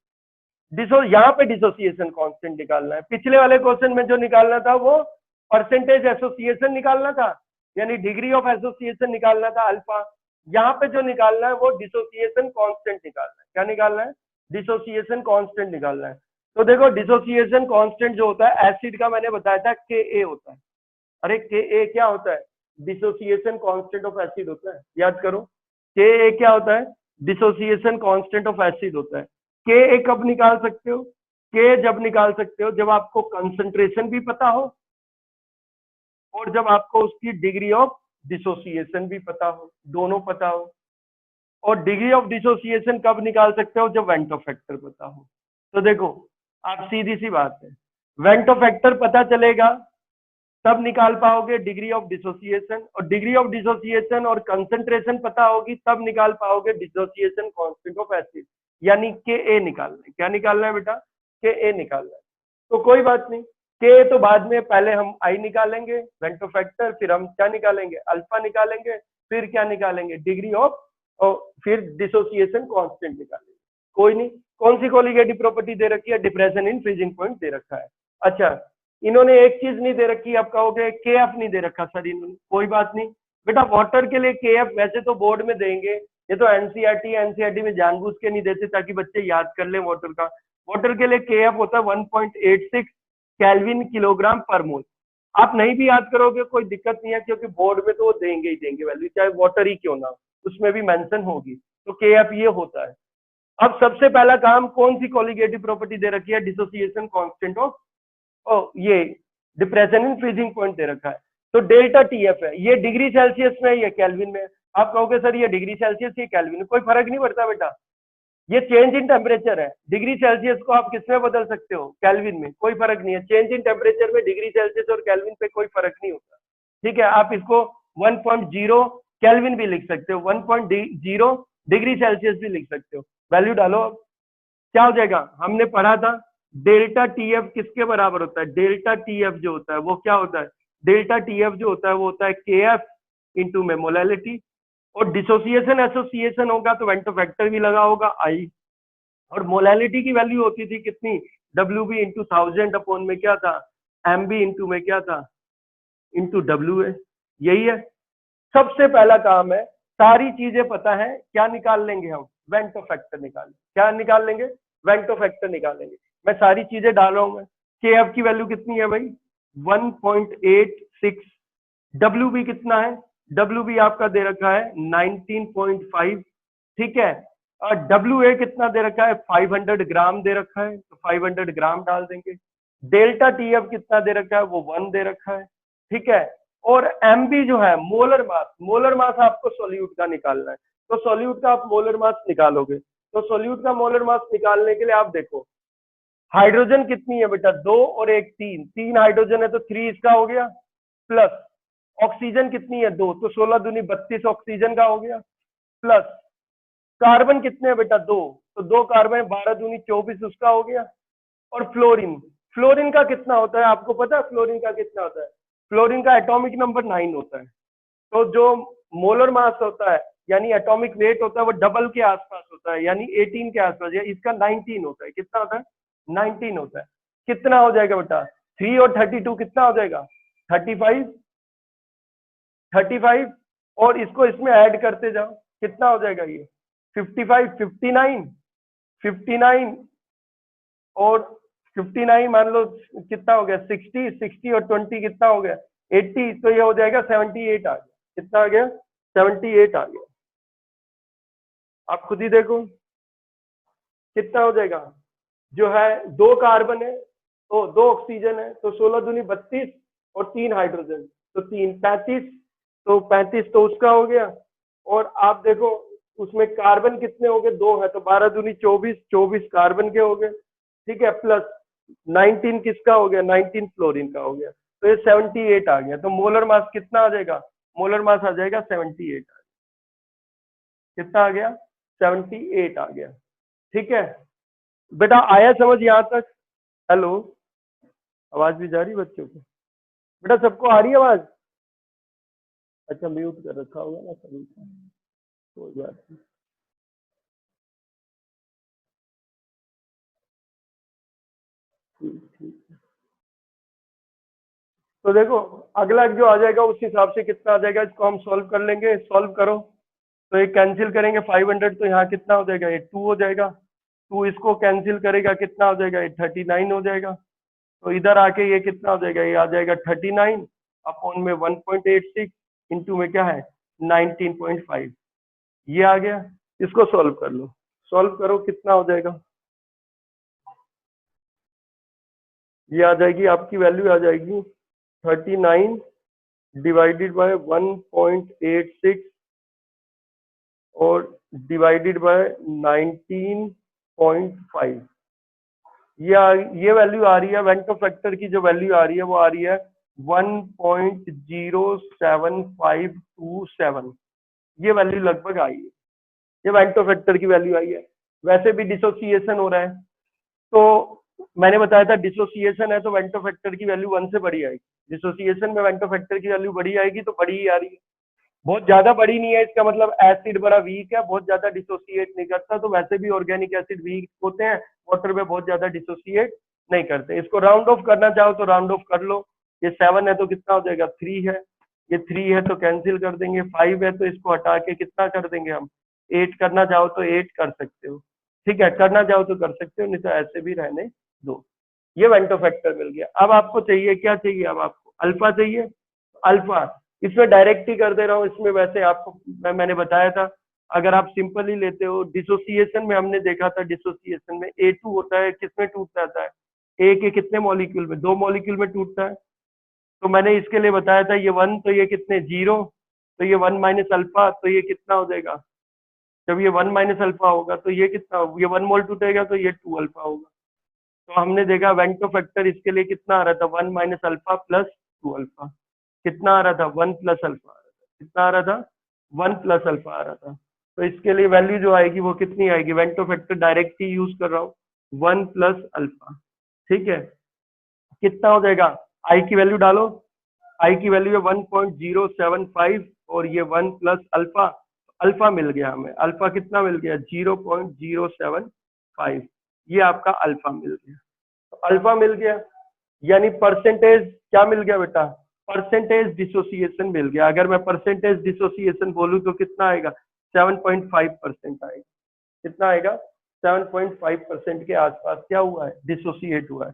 S1: यहाँ पे डिसोसिएशन कांस्टेंट निकालना है। पिछले वाले क्वेश्चन में जो निकालना था वो परसेंटेज एसोसिएशन निकालना था, यानी डिग्री ऑफ एसोसिएशन निकालना था अल्फा। यहाँ पे जो निकालना है वो डिसोसिएशन कांस्टेंट निकालना है। क्या निकालना है? डिसोसिएशन कांस्टेंट निकालना है। तो देखो डिसोसिएशन कांस्टेंट जो होता है एसिड का, मैंने बताया था Ka होता है। अरे Ka क्या होता है? डिसोसिएशन कांस्टेंट ऑफ एसिड होता है। याद करो, Ka क्या होता है? डिसोसिएशन कांस्टेंट ऑफ एसिड होता है। Ka कब निकाल सकते हो? K जब निकाल सकते हो जब आपको कंसंट्रेशन भी पता हो और जब आपको उसकी डिग्री ऑफ डिसोसिएशन भी पता हो, दोनों पता हो। और डिग्री ऑफ डिसोसिएशन कब निकाल सकते हो? जब वेंटो फैक्टर पता हो। तो देखो आप सीधी सी बात है, वेंटो फैक्टर पता चलेगा तब निकाल पाओगे डिग्री ऑफ डिसोसिएशन, और डिग्री ऑफ डिसोसिएशन और कंसंट्रेशन पता होगी तब निकाल पाओगे डिसोसिएशन कांस्टेंट ऑफ एसिड, यानी Ka निकालना है। क्या निकालना है बेटा? Ka निकालना है। तो कोई बात नहीं, K तो बाद में, पहले हम I निकालेंगे वेंटो फैक्टर, फिर हम क्या निकालेंगे? अल्फा निकालेंगे, फिर क्या निकालेंगे? डिग्री ऑफ, और फिर डिसोसिएशन कांस्टेंट निकालेंगे। कोई नहीं, कौन सी कोलिगेटिव प्रॉपर्टी दे रखी है? डिप्रेशन इन फ्रीजिंग पॉइंट दे रखा है। अच्छा, इन्होंने एक चीज नहीं दे रखी, आप कहोगे Kf नहीं दे रखा सर इन्होंने। कोई बात नहीं बेटा, वाटर के लिए Kf वैसे तो बोर्ड में देंगे, ये तो एनसीईआरटी में जानबूझ के नहीं देते ताकि बच्चे याद कर ले वाटर का। वाटर के लिए Kf होता है 1.86 केल्विन किलोग्राम पर मोल। आप नहीं भी याद करोगे कोई दिक्कत नहीं है, क्योंकि बोर्ड में तो वो देंगे ही देंगे वैल्यू, चाहे वाटर ही क्यों ना, उसमें भी मेंशन होगी। तो Kf ये होता है। अब सबसे पहला काम, कौन सी कॉलिगेटिव प्रॉपर्टी दे रखी है? डिसोसिएशन कांस्टेंट ऑफ ये डिप्रेशन इन फ्रीजिंग पॉइंट दे रखा है। तो डेल्टा टीएफ है, ये डिग्री सेल्सियस में है, ये केल्विन में है। आप कहोगे सर ये डिग्री सेल्सियस, ये केल्विन, कोई फर्क नहीं पड़ता बेटा, ये चेंज इन टेम्परेचर है। डिग्री सेल्सियस को आप किसमें बदल सकते हो? केल्विन में, कोई फर्क नहीं है। चेंज इन टेम्परेचर में डिग्री सेल्सियस और केल्विन पे कोई फर्क नहीं होता, ठीक है। आप इसको 1.0 केल्विन भी लिख सकते हो, 1.0 डिग्री सेल्सियस भी लिख सकते हो। वैल्यू डालो, अब क्या हो जाएगा? हमने पढ़ा था डेल्टा टीएफ किसके बराबर होता है? डेल्टा टीएफ जो होता है वो क्या होता है? डेल्टा टीएफ जो होता है वो होता है केएफ इंटू में मोलैलिटी, और डिसोसिएशन एसोसिएशन होगा तो वेंटो फैक्टर भी लगा होगा आई, और मोलैलिटी की वैल्यू होती थी कितनी? डब्ल्यू बी इंटू 1000 अपॉन में क्या था? एम बी इंटू में क्या था? इंटू डब्ल्यू है। यही है सबसे पहला काम है। सारी चीजें पता है, क्या निकाल लेंगे हम? वेंटो फैक्टर निकाल, क्या निकाल लेंगे? वेंटो फैक्टर निकालेंगे। मैं सारी चीजें डाल रहा हूं मैं। के एफ की वैल्यू कितनी है भाई? 1.86। डब्ल्यू बी कितना है? डब्ल्यू बी आपका दे रखा है 19.5, ठीक है। और डब्ल्यू ए कितना दे रखा है? 500 ग्राम दे रखा है, तो 500 ग्राम डाल देंगे। डेल्टा टी एफ कितना दे रखा है? वो 1 दे रखा है, ठीक है। और एम बी जो है मोलर मास, मोलर मास आपको सोल्यूट का निकालना है, तो सोल्यूट का आप मोलर मास निकालोगे। तो सोल्यूट का मोलर मास निकालने के लिए आप देखो हाइड्रोजन कितनी है बेटा? 2 और 1 3, 3 हाइड्रोजन है तो 3 इसका हो गया, प्लस ऑक्सीजन कितनी है? 2, तो 16 दूनी 32 ऑक्सीजन का हो गया, प्लस कार्बन कितने हैं बेटा? 2, तो 2 कार्बन 12 दूनी 24 उसका हो गया, और फ्लोरीन, फ्लोरीन का कितना होता है आपको पता है? फ्लोरीन का कितना होता है? फ्लोरीन का एटॉमिक नंबर 9 होता है। तो जो मोलर मास होता है यानी एटॉमिक वेट होता है वो डबल के आसपास होता है, यानी 18 के आसपास, या इसका 19 होता है। कितना होता है? 19 होता है। कितना हो जाएगा बेटा? 3 और 32 कितना हो जाएगा? 35, 35, और इसको इसमें ऐड करते जाओ, कितना हो जाएगा ये? 55, 59, 59, और 59 मान लो कितना हो गया? 60, 60 और 20 कितना हो गया? 80, तो ये हो जाएगा 78 आ गया। कितना आ गया? 78 आ गया। आप खुद ही देखो कितना हो जाएगा। जो है 2 कार्बन है तो 2 ऑक्सीजन है, तो 16 दूनी 32 और 3 हाइड्रोजन, तो 3 35, तो 35 तो उसका हो गया। और आप देखो उसमें कार्बन कितने हो गए? 2 है, तो 12 दूनी 24, 24 कार्बन के हो गए, ठीक है, प्लस 19 किसका हो गया? 19 फ्लोरीन का हो गया, तो ये 78 आ गया। तो मोलर मास कितना आ जाएगा? मोलर मास आ जाएगा 78। कितना आ गया? 78 आ गया, ठीक है बेटा। आया समझ यहाँ तक? हेलो, आवाज भी जा रही बच्चों को? बेटा सबको आ रही है आवाज? अच्छा म्यूट कर रखा होगा ना सभी का, कोई बात नहीं। ठीक ठीक। तो देखो अगला जो आ जाएगा उस हिसाब से कितना आ जाएगा, इसको हम सॉल्व कर लेंगे। सॉल्व करो तो ये कैंसिल करेंगे 500, तो यहाँ कितना हो जाएगा? ये 2 हो जाएगा। 2 इसको कैंसिल करेगा, कितना हो जाएगा? ये 39 हो जाएगा। तो इधर आके ये कितना हो जाएगा? ये आ जाएगा 39 अपॉन में 1.86 इंटू में क्या है? 19.5, ये आ गया। इसको सॉल्व कर लो, सॉल्व करो कितना हो जाएगा? ये आ जाएगी आपकी वैल्यू आ जाएगी 39 डिवाइडेड बाय 1.86 और डिवाइडेड बाय 19.5। ये वैल्यू आ रही है, वेंटो फैक्टर की जो वैल्यू आ रही है वो आ रही है 1.07527। ये वैल्यू लगभग आई है, ये वेंटो फैक्टर की वैल्यू आई है। वैसे भी डिसोसिएशन हो रहा है, तो मैंने बताया था डिसोसिएशन है तो वेंटो फैक्टर की वैल्यू 1 से बड़ी आएगी। डिसोसिएशन में वेंटो फैक्टर की वैल्यू बड़ी आएगी, तो बड़ी ही आ रही है। बहुत ज्यादा बड़ी नहीं है, इसका मतलब एसिड बड़ा वीक है, बहुत ज्यादा डिसोसिएट नहीं करता। तो वैसे भी ऑर्गेनिक एसिड वीक होते हैं, वाटर में बहुत ज्यादा डिसोसिएट नहीं करते। इसको राउंड ऑफ करना चाहो तो राउंड ऑफ कर लो। ये 7 है तो कितना हो जाएगा? 3 है। ये 3 है तो कैंसिल कर देंगे। 5 है तो इसको हटा के कितना कर देंगे हम? 8 करना चाहो तो 8 कर सकते हो, ठीक है, करना चाहो तो कर सकते हो, नहीं तो ऐसे भी रहने दो। ये वेंटो फैक्टर मिल गया। अब आपको चाहिए क्या? चाहिए अब आपको अल्फा चाहिए। अल्फा इसमें डायरेक्ट ही कर दे रहा हूँ। इसमें वैसे आपको मैंने बताया था अगर आप सिंपल ही लेते हो, डिसोसिएशन में हमने देखा था, डिसोसिएशन में A2 होता है, किसमें टूट जाता है, ए के कितने मॉलिक्यूल में, 2 मॉलिक्यूल में टूटता है। तो मैंने इसके लिए बताया था ये 1, तो ये कितने 0, तो ये 1 माइनस अल्फा, तो ये कितना हो जाएगा, जब ये 1 माइनस अल्फा होगा तो ये कितना, ये 1 मोल टूटेगा तो ये 2 अल्फा होगा। तो हमने देखा वेंटो फैक्टर इसके लिए कितना आ रहा था, 1 माइनस अल्फा प्लस 2 अल्फा। कितना आ रहा था, 1 प्लस अल्फा आ रहा था। कितना आ रहा था, 1 प्लस अल्फा आ रहा था। तो इसके लिए वैल्यू जो आएगी वो कितनी आएगी, वेंटो फैक्टर डायरेक्ट ही यूज कर रहा हूँ, 1 प्लस अल्फा। ठीक है, कितना हो जाएगा, आई की वैल्यू डालो, आई की वैल्यू है 1.075 और ये 1 प्लस अल्फा, अल्फा मिल गया हमें, अल्फा कितना मिल गया 0.075, ये आपका अल्फा मिल गया। तो अल्फा मिल गया, यानी परसेंटेज क्या मिल गया बेटा, परसेंटेज डिसोसिएशन मिल गया। अगर मैं परसेंटेज डिसोसिएशन बोलूं तो कितना आएगा, 7.5% आएगा। कितना आएगा, 7.5% के आसपास क्या हुआ है, डिसोसिएट हुआ है।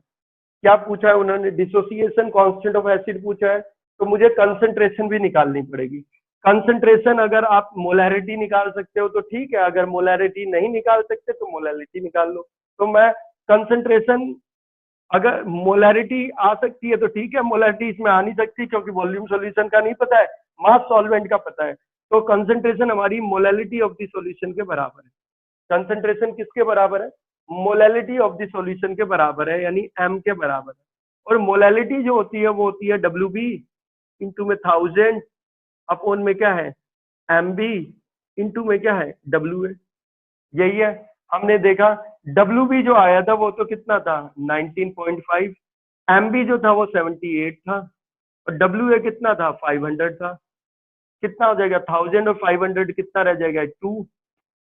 S1: क्या पूछा है उन्होंने, डिसोसिएशन कांस्टेंट ऑफ एसिड पूछा है, तो मुझे कंसंट्रेशन भी निकालनी पड़ेगी। कंसंट्रेशन अगर आप मोलैरिटी निकाल सकते हो तो ठीक है, अगर मोलैरिटी नहीं निकाल सकते तो मोलैरिटी निकाल लो। तो मैं कंसंट्रेशन, अगर मोलैरिटी आ सकती है तो ठीक है, मोलैरिटी इसमें आ नहीं सकती क्योंकि वॉल्यूम सॉल्यूशन का नहीं पता है, मास सॉल्वेंट का पता है। तो कंसंट्रेशन हमारी मोलैलिटी ऑफ द सॉल्यूशन के बराबर है। कंसंट्रेशन किसके बराबर है, मोलैलिटी ऑफ द सॉल्यूशन के बराबर है, यानी m के बराबर है। और मोलैलिटी जो होती है वो होती है WB इंटू में 1000 अपॉन में क्या है MB इंटू में क्या है WA। यही है, हमने देखा WB जो आया था वो तो कितना था 19.5, MB जो था वो 78 था और WA कितना था 500 था। कितना हो जाएगा 1000 और 500 कितना रह जाएगा 2,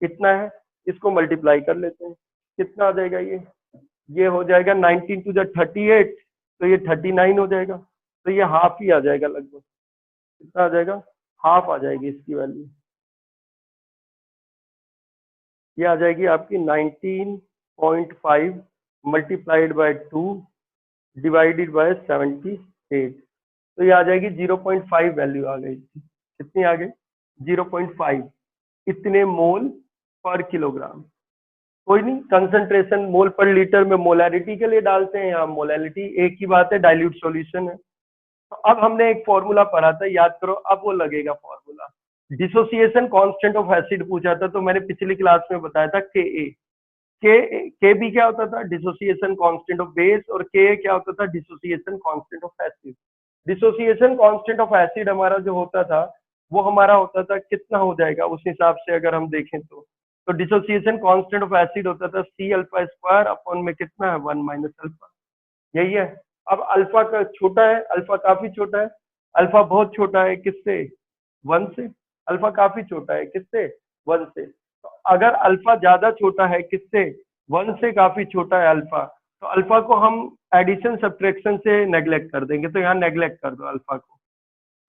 S1: कितना है, इसको मल्टीप्लाई कर लेते हैं, कितना आ जाएगा ये हो जाएगा 19 टू द 38, तो ये 39 हो जाएगा, तो ये हाफ ही आ जाएगा लगभग। कितना आ जाएगा, हाफ आ जाएगी इसकी वैल्यू, ये आ जाएगी आपकी 19.5 मल्टीप्लाइड बाय 2 डिवाइडेड बाय 78, तो ये आ जाएगी 0.5 वैल्यू आ गई। कितनी आ गई 0.5, इतने मोल पर किलोग्राम। कोई नहीं, कंसंट्रेशन मोल पर लीटर में मोलैरिटी के लिए डालते हैं, यहाँ मोलैलिटी एक ही बात है, डाइल्यूट सॉल्यूशन है। तो अब हमने एक फॉर्मूला पढ़ा था, याद करो, अब वो लगेगा formula. Dissociation constant of acid पूछा था तो मैंने पिछली क्लास में बताया था के बी क्या होता था, डिसोसिएशन कांस्टेंट ऑफ बेस, और के क्या होता था, dissociation constant of acid. Dissociation constant of acid हमारा जो होता था वो हमारा होता था कितना हो जाएगा उस हिसाब से अगर हम देखें तो डिसोसिएशन कांस्टेंट ऑफ एसिड होता था सी अल्फा स्क्वायर अपॉन में कितना है 1 माइनस अल्फा। यही है। अब अल्फा का छोटा है, अल्फा काफी छोटा है, अल्फा बहुत छोटा है किससे 1 से, अल्फा काफी छोटा है किससे 1 से। तो अगर अल्फा ज्यादा छोटा है किससे 1 से, काफी छोटा है अल्फा, तो अल्फा को हम एडिशन सब्ट्रैक्शन से नेग्लेक्ट कर देंगे, तो यहाँ नेग्लेक्ट कर दो अल्फा को,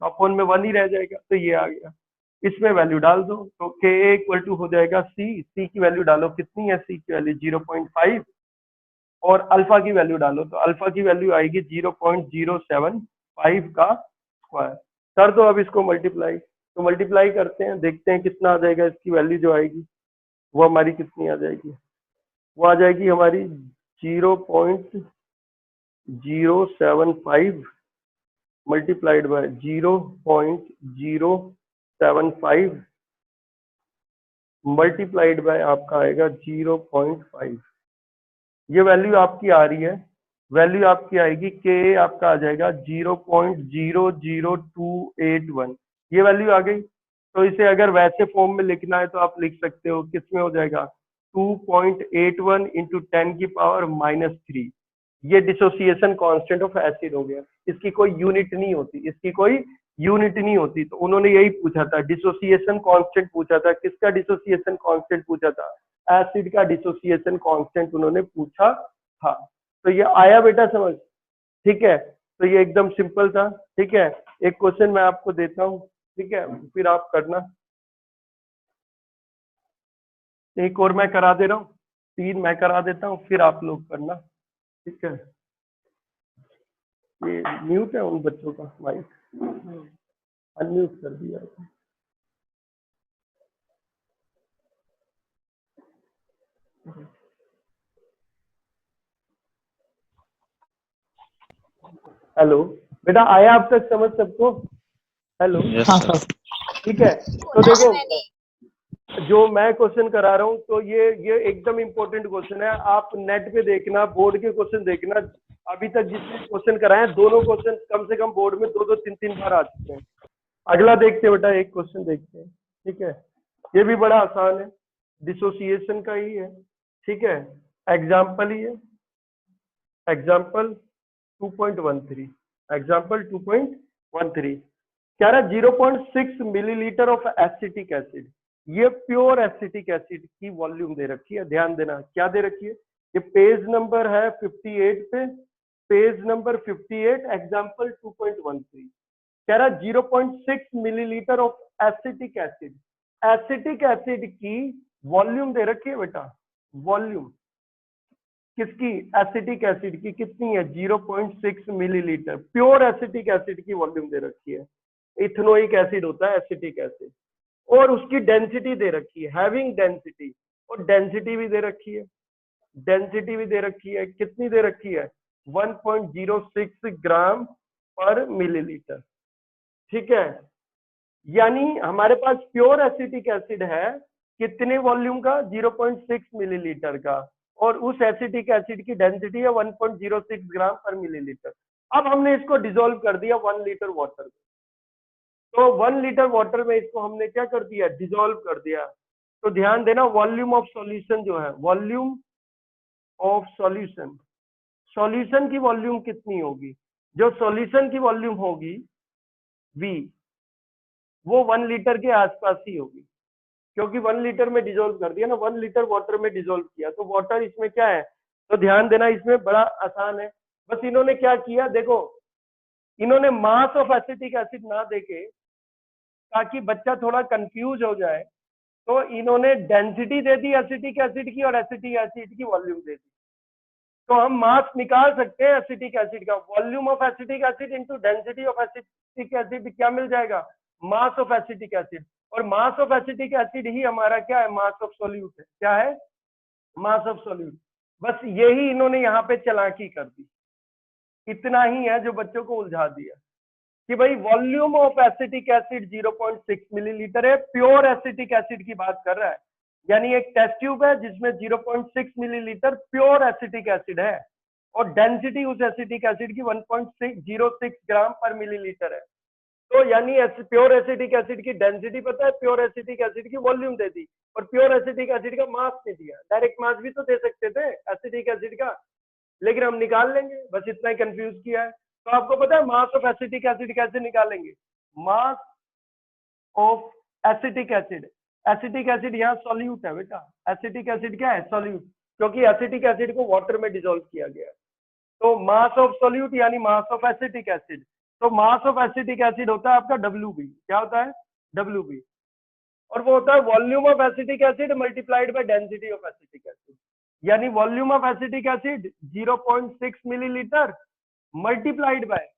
S1: तो अपॉन में 1 ही रह जाएगा, तो ये आ गया। इसमें वैल्यू डाल दो तो के इक्वल टू हो जाएगा सी की वैल्यू डालो, कितनी है सी की वैल्यू 0.5, और अल्फा की वैल्यू डालो तो अल्फा की वैल्यू आएगी 0.075 का स्क्वायर। कर दो अब इसको मल्टीप्लाई, तो मल्टीप्लाई करते हैं, देखते हैं कितना आ जाएगा, इसकी वैल्यू जो आएगी वो हमारी कितनी आ जाएगी, वो आ जाएगी हमारी 0.075 मल्टीप्लाइड बाय 0.075 मल्टीप्लाइड बाय आपका आएगा 0.5। ये वैल्यू आपकी आ रही है, वैल्यू आपकी आएगी के आपका आ जाएगा 0.00281, ये वैल्यू आ गई। तो इसे अगर वैसे फॉर्म में लिखना है तो आप लिख सकते हो, किसमें हो जाएगा 2.81 इंटू 10 की पावर -3, ये डिसोसिएशन कांस्टेंट ऑफ एसिड हो गया। इसकी कोई यूनिट नहीं होती, इसकी कोई यूनिट नहीं होती, तो उन्होंने यही पूछा था, डिसोसिएशन कांस्टेंट पूछा था। किसका डिसोसिएशन कांस्टेंट पूछा था, एसिड का डिसोसिएशन कांस्टेंट उन्होंने पूछा था। तो ये आया बेटा समझ, ठीक है, तो ये एकदम सिंपल था। ठीक है, एक क्वेश्चन मैं आपको देता हूँ, ठीक है, फिर आप करना, एक और मैं करा दे रहा हूँ, 3 मैं करा देता हूँ, फिर आप लोग करना। ठीक है, ये म्यूट है उन बच्चों का माइक, अनम्यूट कर दिया। हेलो बेटा, आया आप तक समझ सबको? हेलो,
S2: हाँ सर।
S1: ठीक है। तो देखो, जो मैं क्वेश्चन करा रहा हूँ तो ये एकदम इम्पोर्टेंट क्वेश्चन है। आप नेट पे देखना, बोर्ड के क्वेश्चन देखना। अभी तक जितने क्वेश्चन कराए हैं, दोनों क्वेश्चन कम से कम बोर्ड में 2-2 3-3 बार आ चुके हैं। अगला देखते हैं बेटा, एक क्वेश्चन देखते हैं, ठीक है। ये भी बड़ा आसान है, डिसोसिएशन का ही है, ठीक है। एग्जाम्पल ही है, एग्जाम्पल 2.13, एग्जाम्पल 2.13 क्या रहा, 0.6 मिलीलीटर ऑफ एसिटिक एसिड। ये प्योर एसिटिक एसिड की वॉल्यूम दे रखी है, ध्यान देना क्या दे रखी है। ये पेज नंबर है 58 पे, पेज नंबर 58, एग्जाम्पल 2.13 कह रहा 0.6 millilitre of acetic acid. Acetic acid की वॉल्यूम दे रखी है बेटा, वॉल्यूम किसकी, एसिटिक एसिड की कितनी है, 0.6 मिलीलीटर। प्योर एसिटिक एसिड की वॉल्यूम दे रखी है। इथेनोइक एसिड होता है एसिटिक एसिड, और उसकी डेंसिटी दे रखी है, हैविंग डेंसिटी, और डेंसिटी भी दे रखी है, डेंसिटी भी दे रखी है। कितनी दे रखी है, 1.06 ग्राम पर मिलीलीटर, ठीक है। यानी हमारे पास प्योर एसिटिक एसिड है, कितने वॉल्यूम का, 0.6 मिलीलीटर का, और उस एसिटिक एसिड की डेंसिटी है 1.06 ग्राम पर मिलीलीटर। अब हमने इसको डिसॉल्व कर दिया 1 लीटर वाटर में, तो 1 लीटर वाटर में इसको हमने क्या कर दिया, डिसॉल्व कर दिया। तो ध्यान देना, वॉल्यूम ऑफ सॉल्यूशन जो है, वॉल्यूम ऑफ सॉल्यूशन, सॉल्यूशन की वॉल्यूम कितनी होगी, जो सॉल्यूशन की वॉल्यूम होगी V, वो 1 लीटर के आसपास ही होगी, क्योंकि 1 लीटर में डिसॉल्व कर दिया ना, 1 लीटर वाटर में डिसॉल्व किया, तो वाटर इसमें क्या है। तो ध्यान देना, इसमें बड़ा आसान है। बस इन्होंने क्या किया, देखो, इन्होंने मास ऑफ एसिटिक एसिड ना देके, ताकि बच्चा थोड़ा कंफ्यूज हो जाए, तो इन्होंने डेंसिटी दे दी एसिटिक एसिड की, और एसिटिक एसिड की वॉल्यूम दे दी। तो हम मास निकाल सकते हैं एसिटिक एसिड का, volume of acetic acid into density of acetic acid, क्या मिल जाएगा, मास ऑफ एसिटिक एसिड। और मास ऑफ एसिटिक एसिड ही हमारा क्या है, मास ऑफ सॉल्यूट है। क्या है, मास ऑफ सॉल्यूट। बस यही इन्होंने यहाँ पे चालाकी कर दी, इतना ही है जो बच्चों को उलझा दिया कि भाई volume of acetic acid 0.6 millilitre है, प्योर एसिटिक एसिड की बात कर रहा है। यानी एक टेस्ट ट्यूब है जिसमें 0.6 मिलीलीटर प्योर एसिटिक एसिड है, और डेंसिटी उस एसिटिक एसिड की 1.06 ग्राम पर मिलीलीटर है। तो यानी प्योर एसिटिक एसिड की डेंसिटी पता है, प्योर एसिटिक एसिड की वॉल्यूम दे दी, और प्योर एसिटिक एसिड का मास नहीं दिया। डायरेक्ट मास भी तो दे सकते थे एसिटिक एसिड का, लेकिन हम निकाल लेंगे, बस इतना ही कंफ्यूज किया है। तो आपको पता है मास ऑफ एसिटिक एसिड कैसे निकालेंगे, मास of acetic acid, acetic acid यहाँ सॉल्यूट है बेटा, एसिटिक एसिड क्या है, सॉल्यूट, क्योंकि एसिटिक एसिड को वाटर में डिसॉल्व किया गया है। तो मास ऑफ सॉल्यूट यानी मास ऑफ एसिटिक एसिड, तो मास ऑफ एसिटिक एसिड होता है आपका WB, क्या होता है, WB, और वो होता है volume of acetic acid multiplied by density of acetic acid. यानी volume of acetic acid 0.6 millilitre multiplied by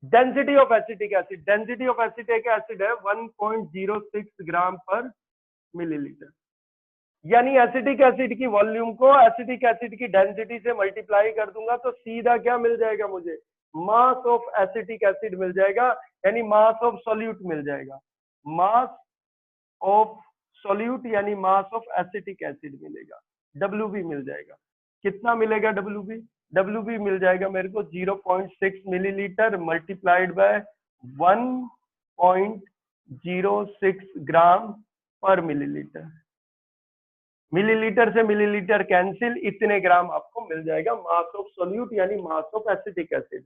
S1: density of acetic acid, density of acetic acid है 1.06 ग्राम पर मिलीलीटर। यानी एसिटिक एसिड की volume को acetic acid की density से multiply कर दूंगा, तो सीधा क्या मिल जाएगा मुझे, मास ऑफ एसिटिक एसिड मिल जाएगा, यानी मास ऑफ सॉल्यूट मिल जाएगा, मास ऑफ सॉल्यूट यानी मास ऑफ एसिटिक एसिड मिलेगा, WB मिल जाएगा। कितना मिलेगा WB, WB मिल जाएगा मेरे को 0.6 millilitre multiplied bye 1.06 gram per millilitre. Millilitre से मिलीलीटर कैंसिल, इतने ग्राम आपको मिल जाएगा मास ऑफ सॉल्यूट यानी मास ऑफ एसिटिक एसिड।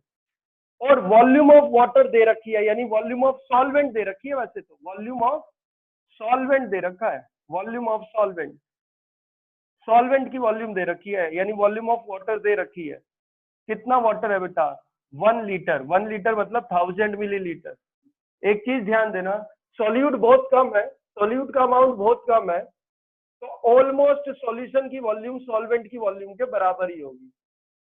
S1: और वॉल्यूम ऑफ वाटर दे रखी है, यानी वॉल्यूम ऑफ सॉल्वेंट दे रखी है, वैसे तो वॉल्यूम ऑफ सॉल्वेंट दे रखा है, वॉल्यूम ऑफ सॉल्वेंट, सॉल्वेंट की वॉल्यूम दे रखी है, यानी वॉल्यूम ऑफ वाटर दे रखी है। कितना वाटर है बेटा, 1 लीटर, 1 लीटर मतलब 1000 मिलीलीटर। एक चीज ध्यान देना, सॉल्यूट बहुत कम है, सॉल्यूट का अमाउंट बहुत कम है, तो ऑलमोस्ट सॉल्यूशन की वॉल्यूम सॉल्वेंट की वॉल्यूम के बराबर ही होगी।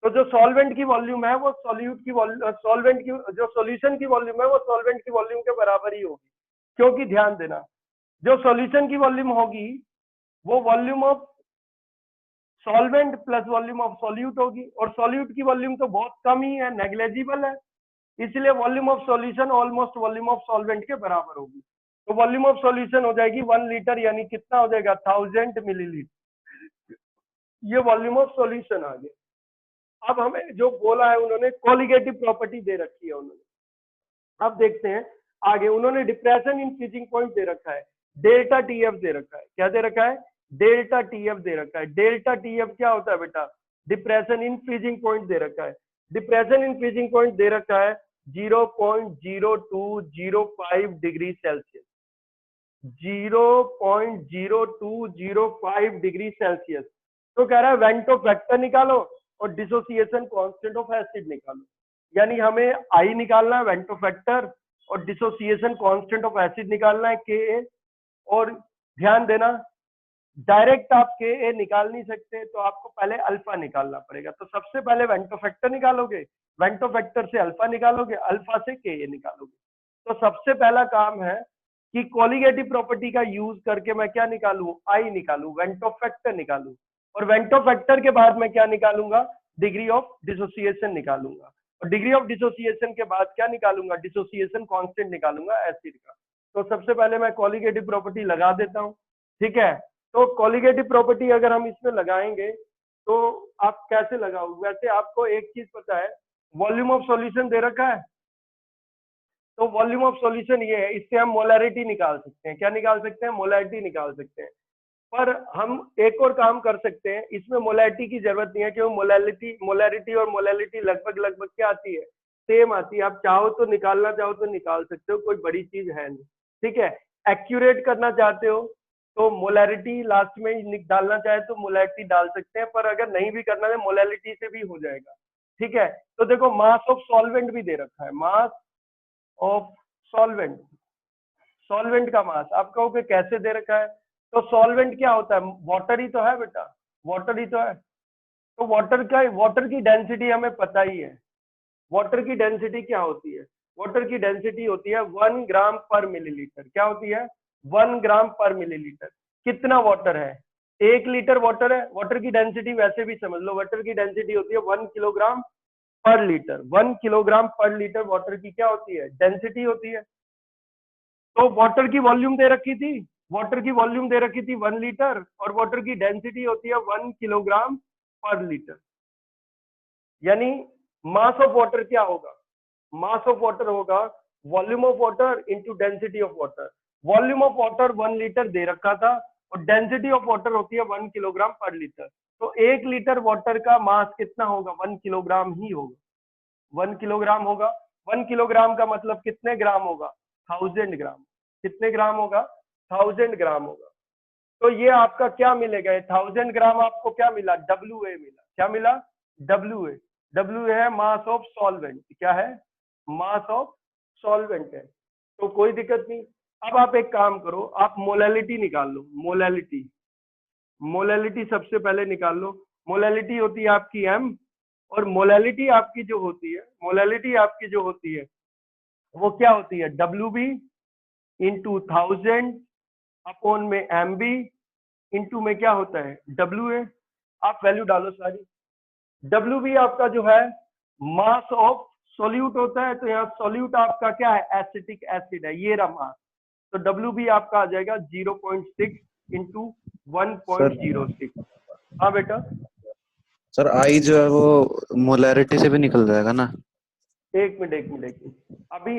S1: तो जो सॉल्वेंट की वॉल्यूम है वो सॉल्यूट की सॉल्वेंट की, जो सॉल्यूशन की वॉल्यूम है वो सॉल्वेंट की वॉल्यूम के बराबर ही होगी। क्योंकि ध्यान देना, जो सॉल्यूशन की वॉल्यूम होगी वो volume of solvent plus volume of solute होगी, और सॉल्यूट की वॉल्यूम तो बहुत कम ही है, नेग्लेजिबल है, इसलिए volume of solution almost volume of solvent के बराबर होगी। तो वॉल्यूम ऑफ सॉल्यूशन हो जाएगी 1 लीटर, यानी कितना हो जाएगा 1000 मिलीलीटर। ये वॉल्यूम ऑफ सॉल्यूशन आ गया। अब हमें जो बोला है उन्होंने, कोलिगेटिव प्रॉपर्टी दे रखी है उन्होंने। अब देखते हैं आगे, उन्होंने डिप्रेशन इन फ्रीजिंग पॉइंट दे रखा है, डेल्टा टीएफ दे रखा है। क्या दे रखा है? डेल्टा टीएफ दे रखा है। डेल्टा टीएफ क्या होता है बेटा? डिप्रेशन इन फ्रीजिंग पॉइंट दे रखा है। डिप्रेशन इन फ्रीजिंग पॉइंट दे रखा है 0.0205 डिग्री सेल्सियस, 0.0205 डिग्री सेल्सियस। तो कह रहा है वेंटो फैक्टर निकालो और डिसोसिएशन कांस्टेंट ऑफ एसिड निकालो। यानी हमें आई निकालना है, वेंटो फैक्टर, और डिसोसिएशन कांस्टेंट ऑफ एसिड निकालना है के। और ध्यान देना, डायरेक्ट आप के निकाल नहीं सकते, तो आपको पहले अल्फा निकालना पड़ेगा। तो सबसे पहले वेंटो फैक्टर निकालोगे, वेंटो फैक्टर से अल्फा निकालोगे, अल्फा से के निकालोगे। तो सबसे पहला काम है कि कोलिगेटिव प्रॉपर्टी का यूज करके मैं क्या निकालूं? आई निकालूं, वेंटो फैक्टर निकालूं, और वेंटो फैक्टर के बाद मैं क्या निकालूंगा? डिग्री ऑफ डिसोसिएशन निकालूंगा, और डिग्री ऑफ डिसोसिएशन के बाद क्या निकालूंगा? डिसोसिएशन कांस्टेंट निकालूंगा एसिड का। तो सबसे पहले मैं कोलिगेटिव प्रॉपर्टी लगा देता हूं, ठीक है। तो कोलिगेटिव प्रॉपर्टी अगर हम इसमें लगाएंगे तो आप कैसे लगाओगे? वैसे आपको एक चीज पता है, वॉल्यूम ऑफ सॉल्यूशन दे रखा है, तो वॉल्यूम ऑफ सॉल्यूशन ये है, इससे हम मोलैरिटी निकाल सकते हैं। क्या निकाल सकते हैं? मोलैरिटी निकाल सकते हैं। पर हम एक और काम कर सकते हैं, इसमें मोलैरिटी की जरूरत नहीं है, क्योंकि मोलैरिटी और मोलैलिटी लगभग लगभग क्या आती है? सेम आती है। आप चाहो तो निकालना चाहो तो निकाल सकते हो, कोई बड़ी चीज है नहीं, ठीक है। एक्यूरेट करना चाहते हो तो मोलैरिटी लास्ट में डालना चाहे तो मोलैरिटी डाल सकते हैं, पर अगर नहीं भी करना है मोलैलिटी से भी हो जाएगा, ठीक है। तो देखो मास ऑफ सॉल्वेंट भी दे रखा है, मास ऑफ सॉल्वेंट, सॉल्वेंट का मास। आप कहोगे कैसे दे रखा है? तो सॉल्वेंट क्या होता है? वाटर ही तो है बेटा, वाटर ही तो है। तो वाटर की डेंसिटी हमें पता ही है। वाटर की डेंसिटी क्या होती है? वाटर की डेंसिटी होती है 1 ग्राम पर मिलीलीटर। क्या होती है? 1 ग्राम पर मिलीलीटर। कितना वाटर है? 1 लीटर वाटर है। वाटर की डेंसिटी वैसे भी समझ लो, वाटर की डेंसिटी होती है 1 किलोग्राम पर लीटर। 1 किलोग्राम पर लीटर वाटर की क्या होती है? डेंसिटी होती है। तो वाटर की वॉल्यूम दे रखी थी, वाटर की वॉल्यूम दे रखी थी 1 लीटर, और वाटर की डेंसिटी होती है 1 किलोग्राम पर लीटर। यानी मास ऑफ वाटर क्या होगा? मास ऑफ वाटर होगा volume of water into density of water. Volume of water 1 litre दे रखा था, और डेंसिटी ऑफ वाटर होती है 1 किलोग्राम पर लीटर। तो 1 लीटर वाटर का मास कितना होगा? 1 किलोग्राम ही होगा, 1 किलोग्राम होगा। 1 किलोग्राम का मतलब कितने ग्राम होगा? 1000 ग्राम। कितने ग्राम होगा? 1000 ग्राम होगा। तो ये आपका क्या मिलेगा? 1000 ग्राम आपको क्या मिला? WA मिला। क्या मिला? WA। WA है मास ऑफ सॉल्वेंट। क्या है? मास ऑफ सॉल्वेंट है। तो कोई दिक्कत नहीं। अब आप एक काम करो, आप मोलैलिटी निकाल लो। मोलैलिटी, मोलैलिटी सबसे पहले निकाल लो। मोलैलिटी होती है आपकी M, और मोलैलिटी आपकी जो होती है, मोलैलिटी आपकी जो होती है वो क्या होती है? WB इंटू 1000 अपॉन में MB इंटू में क्या होता है? WA। आप वैल्यू डालो सारी। WB आपका जो है मास ऑफ सोल्यूट होता है, तो यहाँ सोल्यूट आपका क्या है? एसिटिक एसिड है, ये रहा मास। तो WB आपका आ जाएगा 0.6 इंटू 1.06। हाँ बेटा।
S2: सर आई जो है वो मोलैरिटी से भी निकल जाएगा ना?
S1: एक मिनट, अभी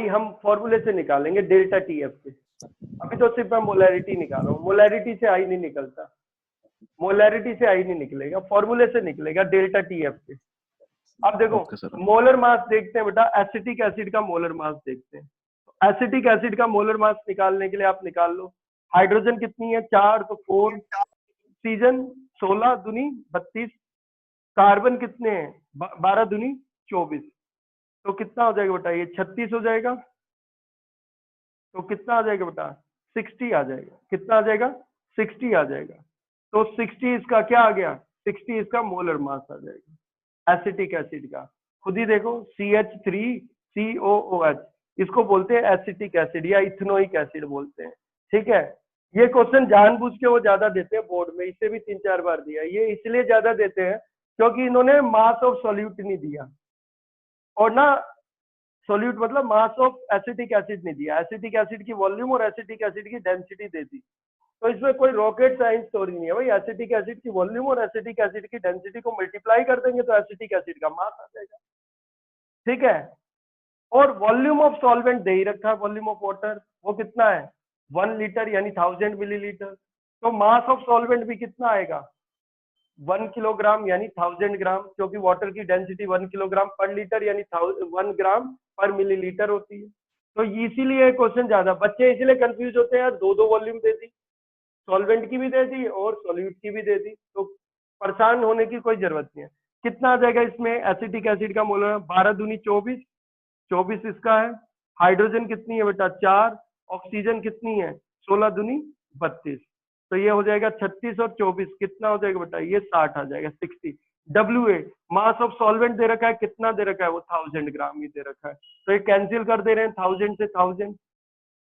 S1: हम फॉर्मूले से निकालेंगे डेल्टा TF से। अभी तो सिर्फ मैं मोलैरिटी निकाल रहा हूँ, मोलैरिटी से आई नहीं निकलता, मोलैरिटी से आई नहीं निकलेगा, फॉर्मूले से निकलेगा डेल्टा TF से। अब देखो मोलर मास देखते हैं बेटा, एसिटिक एसिड का मोलर मास देखते हैं। एसिटिक एसिड का मोलर मास निकालने के लिए आप निकाल लो, हाइड्रोजन कितनी है? 4, तो 4, ऑक्सीजन 16 दूनी 32, कार्बन कितने हैं? 12 दूनी 24। तो कितना हो जाएगा बेटा? ये 36 हो जाएगा। तो कितना आ जाएगा बेटा? 60 आ जाएगा। कितना आ जाएगा? 60 आ जाएगा। तो 60 इसका क्या आ गया? 60 इसका मोलर मास आ जाएगा एसिटिक एसिड का। खुद ही देखो, CH3COOH, इसको बोलते हैं एसिटिक एसिड या इथेनोइक एसिड बोलते हैं, ठीक है। ये क्वेश्चन जानबूझ के वो ज्यादा देते हैं बोर्ड में, इसे भी 3-4 बार दिया। ये इसलिए ज्यादा देते हैं क्योंकि इन्होंने मास ऑफ सॉल्यूट नहीं दिया, और ना सॉल्यूट मतलब मास ऑफ एसिटिक एसिड नहीं दिया, एसिटिक एसिड की वॉल्यूम और एसिटिक एसिड की डेंसिटी दे दी। तो इसमें कोई रॉकेट साइंस स्टोरी नहीं है भाई, एसिटिक एसिड की वॉल्यूम और एसिटिक एसिड की डेंसिटी को मल्टीप्लाई कर देंगे तो एसिटिक एसिड का मास आ जाएगा, ठीक है। और वॉल्यूम ऑफ सॉल्वेंट दे ही रखा है, वॉल्यूम ऑफ वाटर वो कितना है 1 लीटर यानी 1000 मिलीलीटर। तो मास ऑफ सॉल्वेंट भी कितना आएगा 1 किलोग्राम यानी 1000 ग्राम, क्योंकि वाटर की डेंसिटी 1 किलोग्राम पर लीटर यानी 1 ग्राम पर मिलीलीटर होती है। तो इसीलिए क्वेश्चन ज्यादा, बच्चे इसलिए कंफ्यूज होते हैं यार, दो दो वॉल्यूम दे दी, सॉल्वेंट की भी दे दी और सॉल्यूट की भी दे दी, तो परेशान होने की कोई जरूरत नहीं है। कितना आ जाएगा इसमें एसिटिक एसिड का मोल 12 दूनी 24, 24 इसका है। हाइड्रोजन कितनी है बेटा 4, ऑक्सीजन कितनी है 16 दूनी 32, तो ये हो जाएगा 36 और 24 कितना हो जाएगा बेटा ये 60 आ जाएगा 60। WA मास ऑफ सॉल्वेंट दे रखा है, कितना दे रखा है वो 1000 ग्राम ही दे रखा है, तो ये कैंसिल कर दे रहे हैं 1000 से 1000,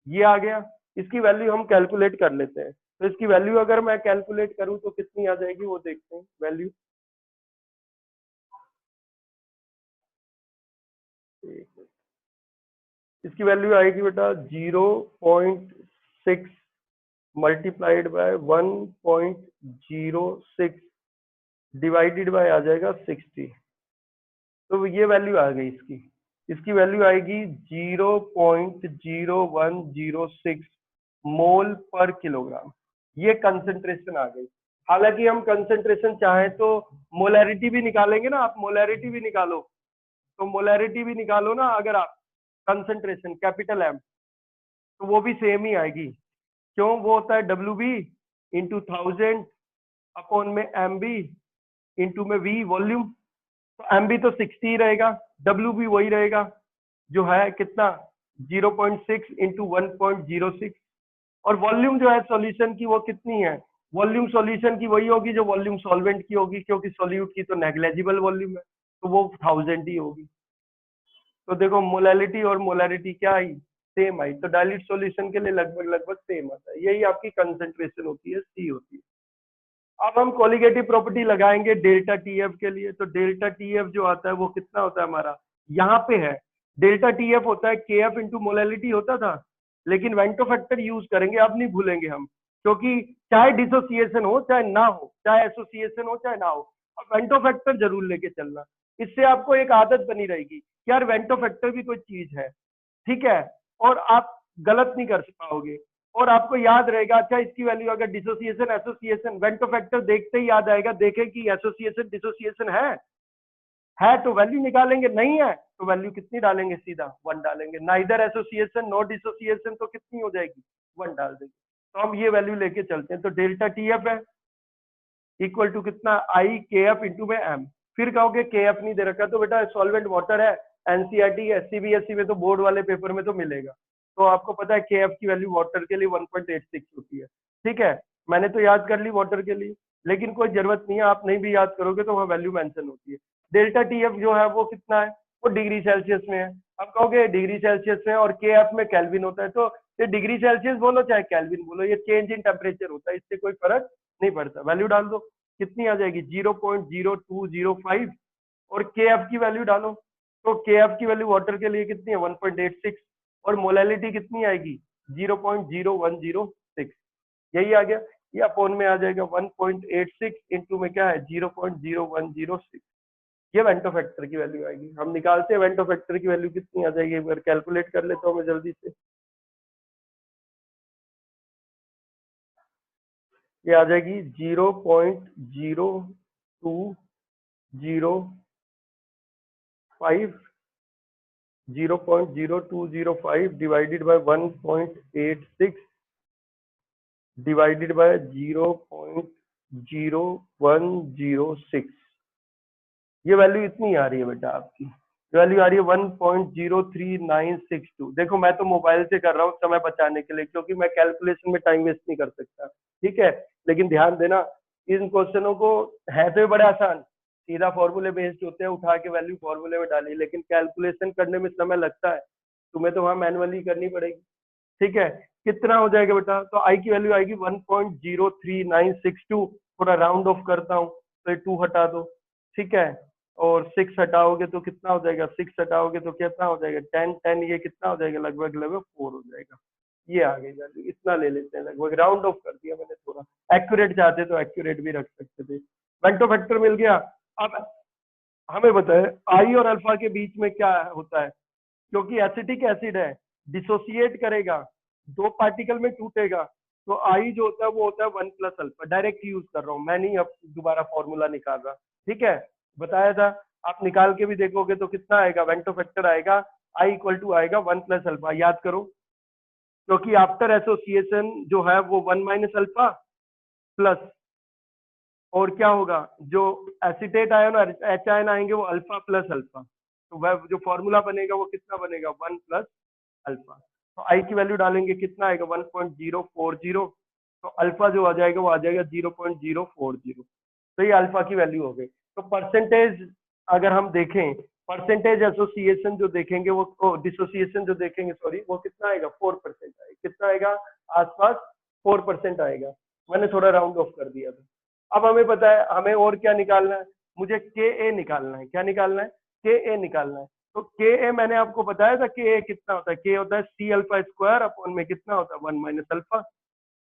S1: ये आ गया। इसकी वैल्यू हम कैलकुलेट कर लेते हैं, तो इसकी वैल्यू अगर मैं कैलकुलेट करूं तो कितनी आ जाएगी वो देखते हैं वैल्यू। इसकी वैल्यू आएगी बेटा 0.6 मल्टीप्लाइड बाय 1.06 डिवाइडेड बाय आ जाएगा 60, तो ये वैल्यू आ गई इसकी। इसकी वैल्यू आएगी 0.0106 मोल पर किलोग्राम, ये कंसंट्रेशन आ गई। हालांकि हम कंसंट्रेशन चाहे तो मोलैरिटी भी निकालेंगे ना, आप मोलैरिटी भी निकालो, तो मोलैरिटी भी निकालो ना अगर आप कंसंट्रेशन कैपिटल एम, तो वो भी सेम ही आएगी। क्यों, वो होता है WB इंटू 1000 अपॉन में MB इंटू में V वॉल्यूम, तो MB तो 60 ही रहेगा, WB वही रहेगा जो है कितना 0.6 इंटू 1.06, और वॉल्यूम जो है सॉल्यूशन की वो कितनी है, वॉल्यूम सॉल्यूशन की वही होगी जो वॉल्यूम सॉल्वेंट की होगी, क्योंकि सॉल्यूट की तो नेग्लेजिबल वॉल्यूम है, तो वो 1000 ही होगी। तो देखो मोलैलिटी और मोलैरिटी क्या आई सेम आई, तो डाइल्यूट सॉल्यूशन के लिए लगभग लगभग सेम आता है। यही आपकी कंसंट्रेशन होती है, C होती है। अब हम कोलिगेटिव प्रॉपर्टी लगाएंगे डेल्टा TF के लिए, तो डेल्टा TF जो आता है वो कितना होता है हमारा, यहाँ पे है डेल्टा TF होता है KF इंटू मोलैलिटी होता था, लेकिन वेंटो फैक्टर यूज करेंगे, अब नहीं भूलेंगे हम, क्योंकि चाहे डिसोसिएशन हो चाहे ना हो, चाहे एसोसिएशन हो चाहे ना हो, अब वेंटो फैक्टर जरूर लेके चलना। इससे आपको एक आदत बनी रहेगी कि यार वेंटो फैक्टर भी कोई चीज है, ठीक है, और आप गलत नहीं कर पाओगे, और आपको याद रहेगा। अच्छा इसकी वैल्यू अगर डिसोसिएशन एसोसिएशन वेंटो फैक्टर देखते ही याद आएगा, देखें कि एसोसिएशन डिसोसिएशन है तो वैल्यू निकालेंगे, नहीं है तो वैल्यू कितनी डालेंगे, सीधा 1 डालेंगे। नाइदर एसोसिएशन नो डिसोसिएशन तो कितनी हो जाएगी 1 डाल देंगे। तो हम ये वैल्यू लेके चलते हैं, तो डेल्टा TF है इक्वल टू कितना आई KF इंटू में M। फिर कहोगे KF नहीं दे रखा, तो बेटा सॉल्वेंट वाटर है, NCERT SCBSE में तो बोर्ड वाले पेपर में तो मिलेगा, तो आपको पता है KF की वैल्यू वाटर के लिए 1.86 होती है, ठीक है। मैंने तो याद कर ली वाटर के लिए, लेकिन कोई जरूरत नहीं है, आप नहीं भी याद करोगे तो वहाँ वैल्यू मेंशन होती है। डेल्टा TF जो है वो कितना है, वो डिग्री सेल्सियस में है। अब कहोगे डिग्री सेल्सियस में और KF में केल्विन होता है, तो ये डिग्री सेल्सियस बोलो चाहे केल्विन बोलो, ये चेंज इन टेम्परेचर होता है, इससे कोई फर्क नहीं पड़ता। वैल्यू डाल दो, कितनी आ जाएगी 0.0205, और KF की वैल्यू डालो, तो KF की वैल्यू वाटर के लिए कितनी है 1.86, और मोलैलिटी कितनी आएगी 0.0106, यही आ गया। ये अपॉन में आ जाएगा 1.86 इंटू में क्या है 0.0106, ये वेंटो फैक्टर की वैल्यू आएगी। हम निकालते हैं वेंटो फैक्टर की वैल्यू कितनी आ जाएगी, एक बार कैलकुलेट कर लेता हूँ मैं जल्दी से। ये आ जाएगी 0.0205 डिवाइडेड बाय 1.86 डिवाइडेड बाय 0.0106, ये वैल्यू इतनी आ रही है बेटा आपकी, वैल्यू आ रही है 1.03962। देखो मैं तो मोबाइल से कर रहा हूँ समय बचाने के लिए, क्योंकि मैं कैलकुलेशन में टाइम वेस्ट नहीं कर सकता, ठीक है। लेकिन ध्यान देना इन क्वेश्चनों को, है तो बड़े आसान, सीधा फॉर्मूले बेस्ड होते हैं, उठा के वैल्यू फॉर्मूले में डाली, लेकिन कैलकुलेशन करने में समय लगता है, तुम्हें तो वहां मैनुअली करनी पड़ेगी, ठीक है। कितना हो जाएगा बेटा? तो आई की वैल्यू आएगी 1.03962। थोड़ा राउंड ऑफ करता हूँ तो 2 हटा दो, ठीक है, और 6 हटाओगे तो कितना हो जाएगा? 6 हटाओगे तो कितना हो जाएगा? 10 10, ये कितना हो जाएगा? लगभग लगभग 4 हो जाएगा। ये आ गई वैल्यू, इतना ले लेते हैं, लगभग राउंड ऑफ कर दिया मैंने थोड़ा। एक्यूरेट चाहते तो एक्यूरेट भी रख सकते थे। वेक्टर फैक्टर मिल गया। अब हमें बताए आई और अल्फा के बीच में क्या होता है? क्योंकि एसिटिक एसिड है, डिसोसिएट करेगा, दो पार्टिकल में टूटेगा, तो आई जो होता है वो होता है 1 प्लस अल्फा। डायरेक्ट यूज कर रहा हूँ मैं, नहीं अब दोबारा फॉर्मूला निकाल रहा, ठीक है, बताया था। आप निकाल के भी देखोगे तो कितना आएगा? वेक्टर फैक्टर आएगा आई इक्वल टू आएगा 1 प्लस अल्फा। याद करो, क्योंकि आफ्टर एसोसिएशन जो है वो 1 माइनस अल्फा प्लस, और क्या होगा? जो एसिटेट आयन और एच आयन आएंगे वो अल्फा प्लस अल्फा, तो वह जो फॉर्मूला बनेगा वो कितना बनेगा? 1 प्लस अल्फा। तो आई की वैल्यू डालेंगे, कितना आएगा? 1.040। तो अल्फा जो आ जाएगा वो आ जाएगा 0.040। तो ये अल्फा की वैल्यू हो गई। तो परसेंटेज अगर हम देखें, परसेंटेज एसोसिएशन जो देखेंगे वो डिसोसिएशन जो देखेंगे, सॉरी, वो कितना आएगा? 4% आएगा। कितना आएगा? आसपास 4% आएगा। मैंने थोड़ा राउंड ऑफ कर दिया था। अब हमें पता है हमें और क्या निकालना है? मुझे के ए निकालना है। क्या निकालना है? के ए निकालना है। तो के ए मैंने आपको बताया था, के ए कितना होता है? के होता है सी अल्फा स्क्वायर अपॉन में कितना होता है? 1 माइनस अल्फा।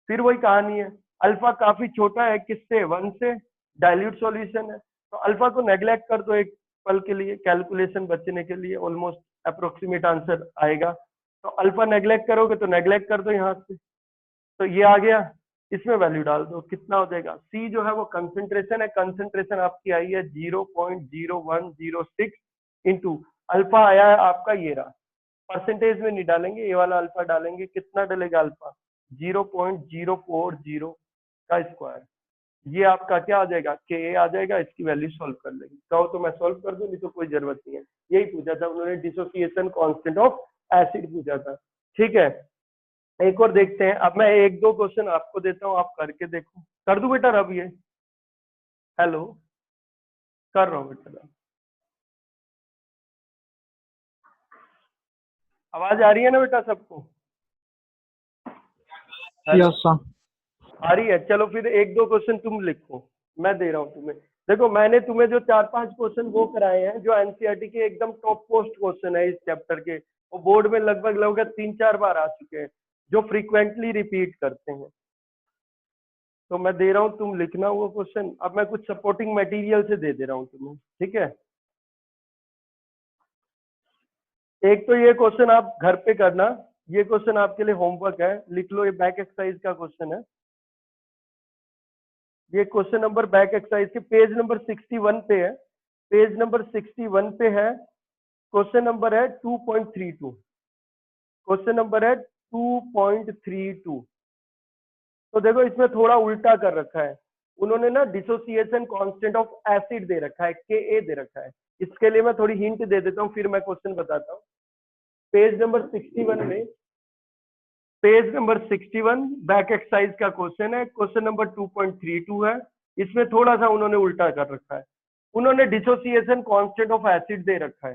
S1: फिर वही कहानी है, अल्फा काफी छोटा है, किससे? 1 से। डाइल्यूट सॉल्यूशन है, तो अल्फा को नेग्लेक्ट कर दो एक पल के लिए, कैलकुलेशन बचने के लिए, ऑलमोस्ट अप्रोक्सीमेट आंसर आएगा। तो अल्फा नेग्लेक्ट करोगे तो नेग्लेक्ट कर दो यहाँ से, तो ये आ गया। इसमें वैल्यू डाल दो, कितना हो जाएगा? सी जो है वो कंसंट्रेशन है, कंसंट्रेशन आपकी आई है 0.0106 इंटू अल्फा आया है आपका ये रहा। परसेंटेज में नहीं डालेंगे, ये वाला अल्फा डालेंगे। कितना डलेगा अल्फा? 0.040 का स्क्वायर। ये आपका क्या आ जाएगा? के ए आ जाएगा। इसकी वैल्यू सॉल्व कर लेंगे। कहो तो मैं सॉल्व कर दूं, नहीं तो कोई जरूरत नहीं है। यही पूछा था उन्होंने, डिसोसिएशन कांस्टेंट ऑफ एसिड पूछा था, ठीक है। एक और देखते हैं। अब मैं एक दो क्वेश्चन आपको देता हूँ, आप करके देखो। कर दूं बेटा रब ये? हेलो, कर रहा हूँ बेटा रब। आवाज आ रही है ना बेटा सबको?
S3: Yes sir.
S1: आ रही है? चलो फिर एक दो क्वेश्चन तुम लिखो, मैं दे रहा हूँ तुम्हें। देखो मैंने तुम्हें जो 4-5 क्वेश्चन वो कराए हैं जो एनसीईआरटी के एकदम टॉप पोस्ट क्वेश्चन है इस चैप्टर के, वो बोर्ड में लगभग लगभग 3-4 बार आ चुके हैं, जो फ्रीक्वेंटली रिपीट करते हैं। तो मैं दे रहा हूँ, तुम लिखना वो क्वेश्चन। अब मैं कुछ सपोर्टिंग मटेरियल से दे रहा हूँ तुम्हें, ठीक है। एक तो ये क्वेश्चन आप घर पे करना, ये क्वेश्चन आपके लिए होमवर्क है, लिख लो। ये बैक एक्सरसाइज का क्वेश्चन है। ये क्वेश्चन नंबर बैक एक्सरसाइज के पेज नंबर 61 पे है। पेज नंबर 61 पे है। क्वेश्चन नंबर है 2.32। क्वेश्चन नंबर है 2.32। तो देखो इसमें थोड़ा उल्टा कर रखा है उन्होंने ना, डिसोसिएशन कांस्टेंट ऑफ एसिड दे रखा है, के ए दे रखा है। इसके लिए मैं थोड़ी हिंट दे देता हूँ, फिर मैं क्वेश्चन बताता हूँ। पेज नंबर 61 में, पेज नंबर 61 बैक एक्सरसाइज का क्वेश्चन है। क्वेश्चन नंबर 2.32 है। इसमें थोड़ा सा उन्होंने उल्टा कर रखा है। उन्होंने डिसोसिएशन कांस्टेंट ऑफ एसिड दे रखा है,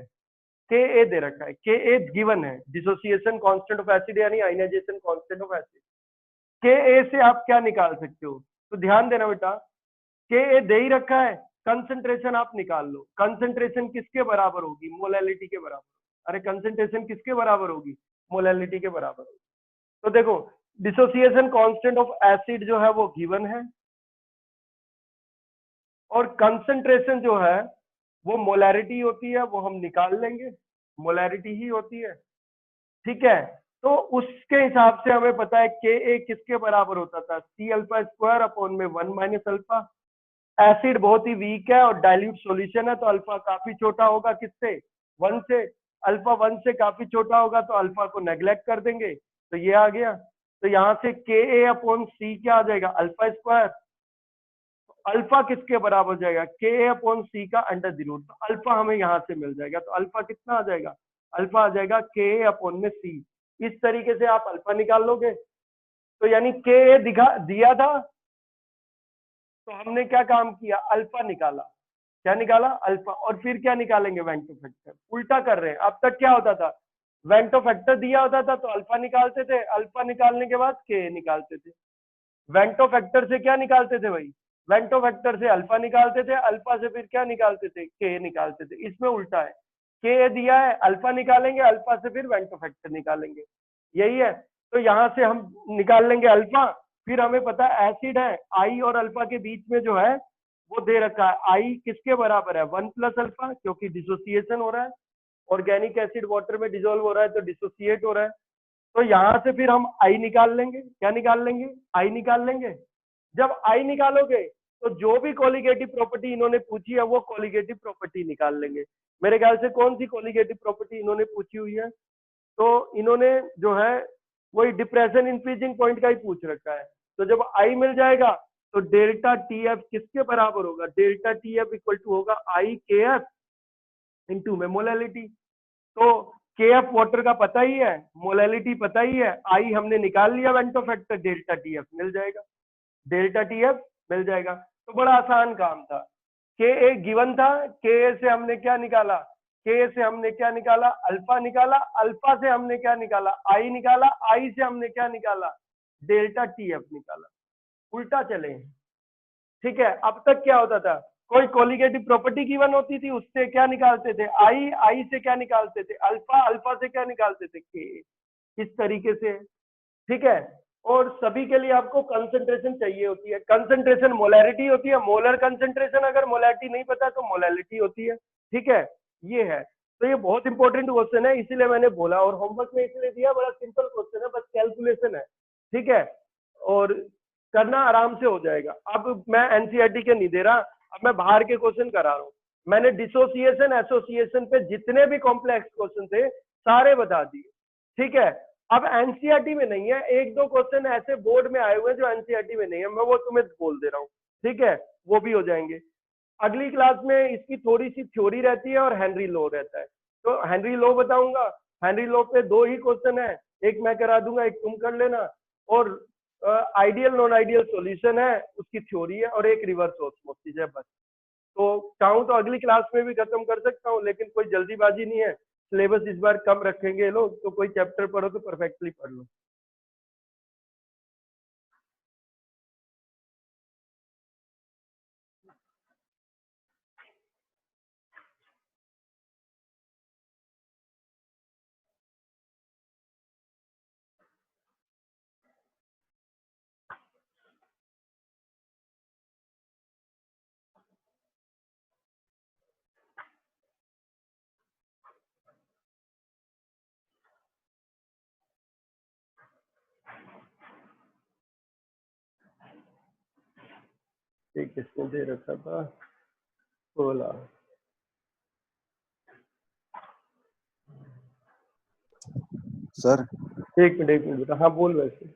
S1: के ए दे रखा है। के ए गिवन है, डिसोसिएशन कांस्टेंट ऑफ एसिड यानी आयनाइजेशन कांस्टेंट ऑफ एसिड। के ए से आप क्या निकाल सकते हो? तो ध्यान देना बेटा, के ए दे ही रखा है, कंसंट्रेशन आप निकाल लो। कंसंट्रेशन किसके बराबर होगी? मोलैलिटी के बराबर। अरे कंसंट्रेशन किसके बराबर होगी? मोलैलिटी के बराबर होगी। तो देखो डिसोसिएशन कांस्टेंट ऑफ एसिड जो है वो गिवन है, और कंसंट्रेशन जो है वो मोलैरिटी होती है, वो हम निकाल लेंगे, मोलैरिटी ही होती है, ठीक है। तो उसके हिसाब से हमें पता है के ए किसके बराबर होता था? सी अल्फा स्क्वायर अपॉन में 1 माइनस अल्फा। एसिड बहुत ही वीक है और डाइल्यूट सॉल्यूशन है, तो अल्फा काफी छोटा होगा किससे? 1 से। अल्फा 1 से काफी छोटा होगा तो अल्फा को नेग्लेक्ट कर देंगे, तो ये आ गया। तो यहाँ से के ए अपॉन सी क्या आ जाएगा? Alpha square. अल्फा किसके बराबर हो जाएगा? के ए अपॉन सी का अंडर द रूट। तो अल्फा हमें यहाँ से मिल जाएगा, तो अल्फा कितना आ जाएगा? अल्फा आ जाएगा के ए अपॉन में सी। इस तरीके से आप अल्फा निकाल लोगे। तो यानी के ए दिया था, तो हमने क्या काम किया? अल्फा निकाला। क्या निकाला? अल्फा। और फिर क्या निकालेंगे? Vector factor. उल्टा कर रहे हैं। अब तक क्या होता था? वेंटो फैक्टर दिया होता था तो अल्फा निकालते थे, अल्फा निकालने के बाद के निकालते थे। वेंटो फैक्टर से क्या निकालते थे भाई, वेंटो फैक्टर से अल्फा निकालते थे, अल्फा से फिर क्या निकालते थे, के निकालते थे। इसमें उल्टा है, के दिया है अल्फा निकालेंगे, अल्फा से फिर वेंटो फैक्टर निकालेंगे, यही है। तो यहाँ से हम निकाल लेंगे अल्फा, फिर हमें पता है एसिड है, आई और अल्फा के बीच में जो है वो दे रखा है, आई किसके बराबर है, 1 प्लस अल्फा, क्योंकि डिसोसिएशन हो रहा है, ऑर्गेनिक एसिड वाटर में डिसोल्व हो रहा है तो डिसोसिएट हो रहा है। तो यहां से फिर हम आई निकाल लेंगे, क्या निकाल लेंगे, आई निकाल लेंगे। जब आई निकालोगे तो जो भी कोलिगेटिव प्रॉपर्टी इन्होंने पूछी है वो कोलिगेटिव प्रॉपर्टी निकाल लेंगे। मेरे ख्याल से कौन सी कोलिगेटिव प्रॉपर्टी इन्होंने पूछी हुई है, तो इन्होंने जो है वही डिप्रेशन इंक्रीजिंग पॉइंट का ही पूछ रखा है। तो जब आई मिल जाएगा तो डेल्टा टी एफ किसके बराबर होगा, delta T F equal to होगा आई के एफ इंटू में मोलैलिटी। तो के एफ वाटर का पता ही है, मोलैलिटी पता ही है, आई हमने निकाल लिया वेंटो फैक्टर, डेल्टा टी एफ मिल जाएगा, डेल्टा टी एफ मिल जाएगा। तो बड़ा आसान काम था। के ए गिवन था, के ए से हमने क्या निकाला, के ए से हमने क्या निकाला, अल्फा निकाला, अल्फा से हमने क्या निकाला, आई निकाला, आई से हमने क्या निकाला, डेल्टा टी एफ निकाला। उल्टा चले, ठीक है। अब तक क्या होता था, कोई कोलिगेटिव प्रॉपर्टी गिवन होती थी उससे क्या निकालते थे, आई, आई से क्या निकालते थे, अल्फा, अल्फा से क्या निकालते थे, के। इस तरीके से, ठीक है। और सभी के लिए आपको कंसंट्रेशन चाहिए होती है, कंसंट्रेशन मोलैरिटी होती है, मोलर कंसंट्रेशन, अगर मोलैरिटी नहीं पता तो मोलैलिटी होती है, ठीक है। ये है, तो ये बहुत इंपॉर्टेंट क्वेश्चन है, इसीलिए मैंने बोला, और होमवर्क में इसलिए दिया, बड़ा सिंपल क्वेश्चन है, बस कैलकुलेशन है, ठीक है। और करना आराम से हो जाएगा। अब मैं एनसीईआरटी के नहीं दे रहा, अब मैं बाहर के क्वेश्चन करा रहा हूँ। मैंने डिसोसिएशन एसोसिएशन पे जितने भी कॉम्प्लेक्स क्वेश्चन थे सारे बता दिए, ठीक है। अब एनसीईआरटी में नहीं है, एक दो क्वेश्चन ऐसे बोर्ड में आए हुए हैं जो एनसीईआरटी में नहीं है, मैं वो तुम्हें बोल दे रहा हूँ, ठीक है, वो भी हो जाएंगे। अगली क्लास में इसकी थोड़ी सी थ्योरी रहती है और हेनरी लॉ रहता है, तो हेनरी लॉ बताऊंगा। हेनरी लॉ पे दो ही क्वेश्चन है, एक मैं करा दूंगा, एक तुम कर लेना। और आइडियल नॉन आइडियल सॉल्यूशन है, उसकी थ्योरी है, और एक रिवर्स ऑस्मोसिस है, बस। तो चाहूँ तो अगली क्लास में भी खत्म कर सकता हूँ, लेकिन कोई जल्दीबाजी नहीं है, सिलेबस इस बार कम रखेंगे लोग, तो कोई चैप्टर पढ़ो तो परफेक्टली पढ़ लो। एक किसने दे रखा था, 16।
S2: सर
S1: एक मिनट बेटा, हाँ बोल वैसे।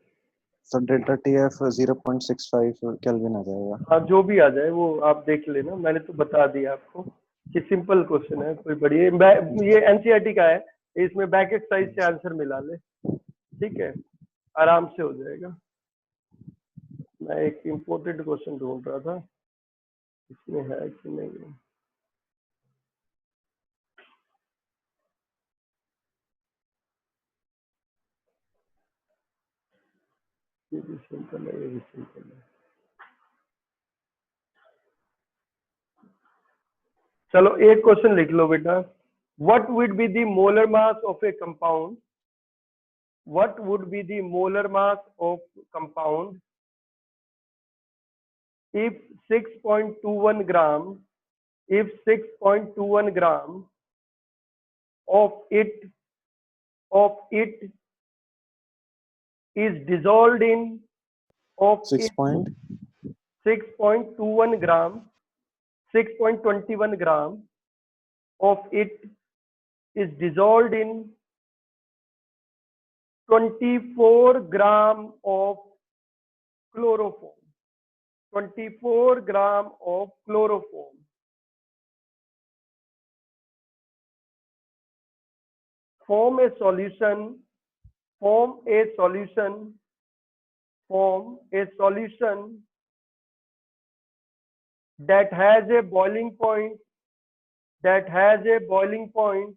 S2: Sir delta T F 0.65 kelvin आ जाएगा।
S1: हाँ जो भी आ जाए वो आप देख लेना, मैंने तो बता दिया आपको कि सिंपल क्वेश्चन है, कोई बड़ी ये एनसीईआरटी का है, इसमें बैक एक्सरसाइज से आंसर मिला ले, ठीक है, आराम से हो जाएगा। मैं एक इम्पोर्टेंट क्वेश्चन ढूंढ रहा था, इसमें है कि नहीं। ये भी सिंपल है, ये भी सिंपल है। चलो एक क्वेश्चन लिख लो बेटा, what would be the molar mass of A compound, what would be the molar mass of compound if 6.21 gram, if 6.21 gram of it is dissolved in, of
S2: 6
S1: it
S2: point
S1: 6.21 gram, 6.21 gram of it is dissolved in 24 gram of chloroform, 24 gram of chloroform. Form a solution, form a solution, form a solution that has a boiling point, that has a boiling point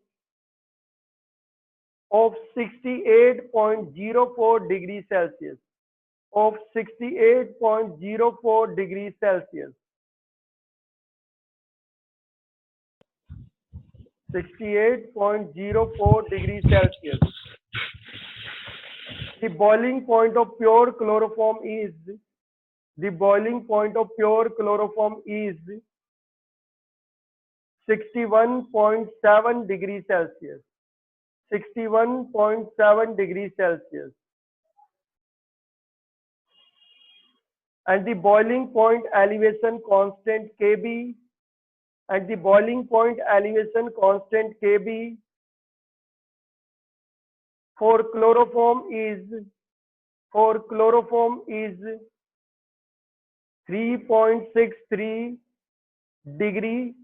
S1: of 68.04 degrees Celsius, of 68.04 degrees Celsius, 68.04 degrees Celsius. The boiling point of pure chloroform is, the boiling point of pure chloroform is 61.7 degrees Celsius, 61.7 degrees Celsius. And the boiling point elevation constant Kb, and the boiling point elevation constant Kb for chloroform is 3.63 degree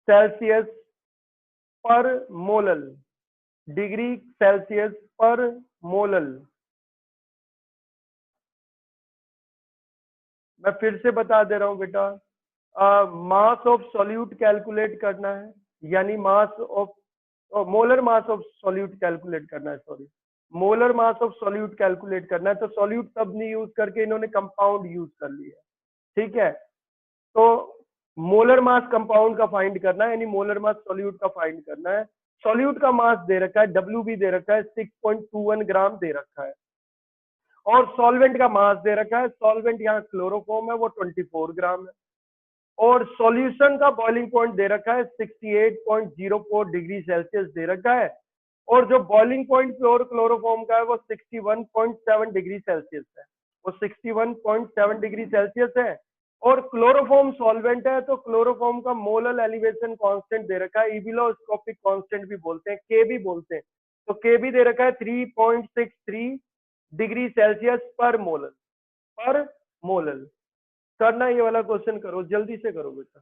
S1: Celsius per molal, degree Celsius per molal. मैं फिर से बता दे रहा हूं बेटा, mass of solute calculate करना है, यानी mass of molar mass of solute calculate करना है, sorry molar mass of solute calculate करना है। तो सॉल्यूट तब नहीं यूज करके इन्होंने कंपाउंड यूज कर लिया, ठीक है। तो मोलर मास कंपाउंड का फाइंड करना है, यानी मोलर मास सॉल्यूट का फाइंड करना है। सॉल्यूट का मास दे रखा है, डब्ल्यू भी दे रखा है, 6.21 ग्राम दे रखा है, और सॉल्वेंट का मास दे रखा है, सॉल्वेंट यहाँ क्लोरोफॉर्म है वो 24 ग्राम है, और सॉल्यूशन का बॉइलिंग पॉइंट दे रखा है 68.04 डिग्री सेल्सियस दे रखा है, और जो बॉइलिंग पॉइंट प्योर क्लोरोफॉर्म का है वो 61.7 डिग्री सेल्सियस है, वो 61.7 डिग्री सेल्सियस है। और क्लोरोफॉर्म सॉल्वेंट है, तो क्लोरोफॉर्म का मोलल एलिवेशन कांस्टेंट दे रखा है, इबिलोस्कोपिक कांस्टेंट भी बोलते हैं, के भी बोलते हैं, तो के भी दे रखा है 3.63 डिग्री सेल्सियस पर मोलल। करना ये वाला क्वेश्चन करो, जल्दी से करो बेटा।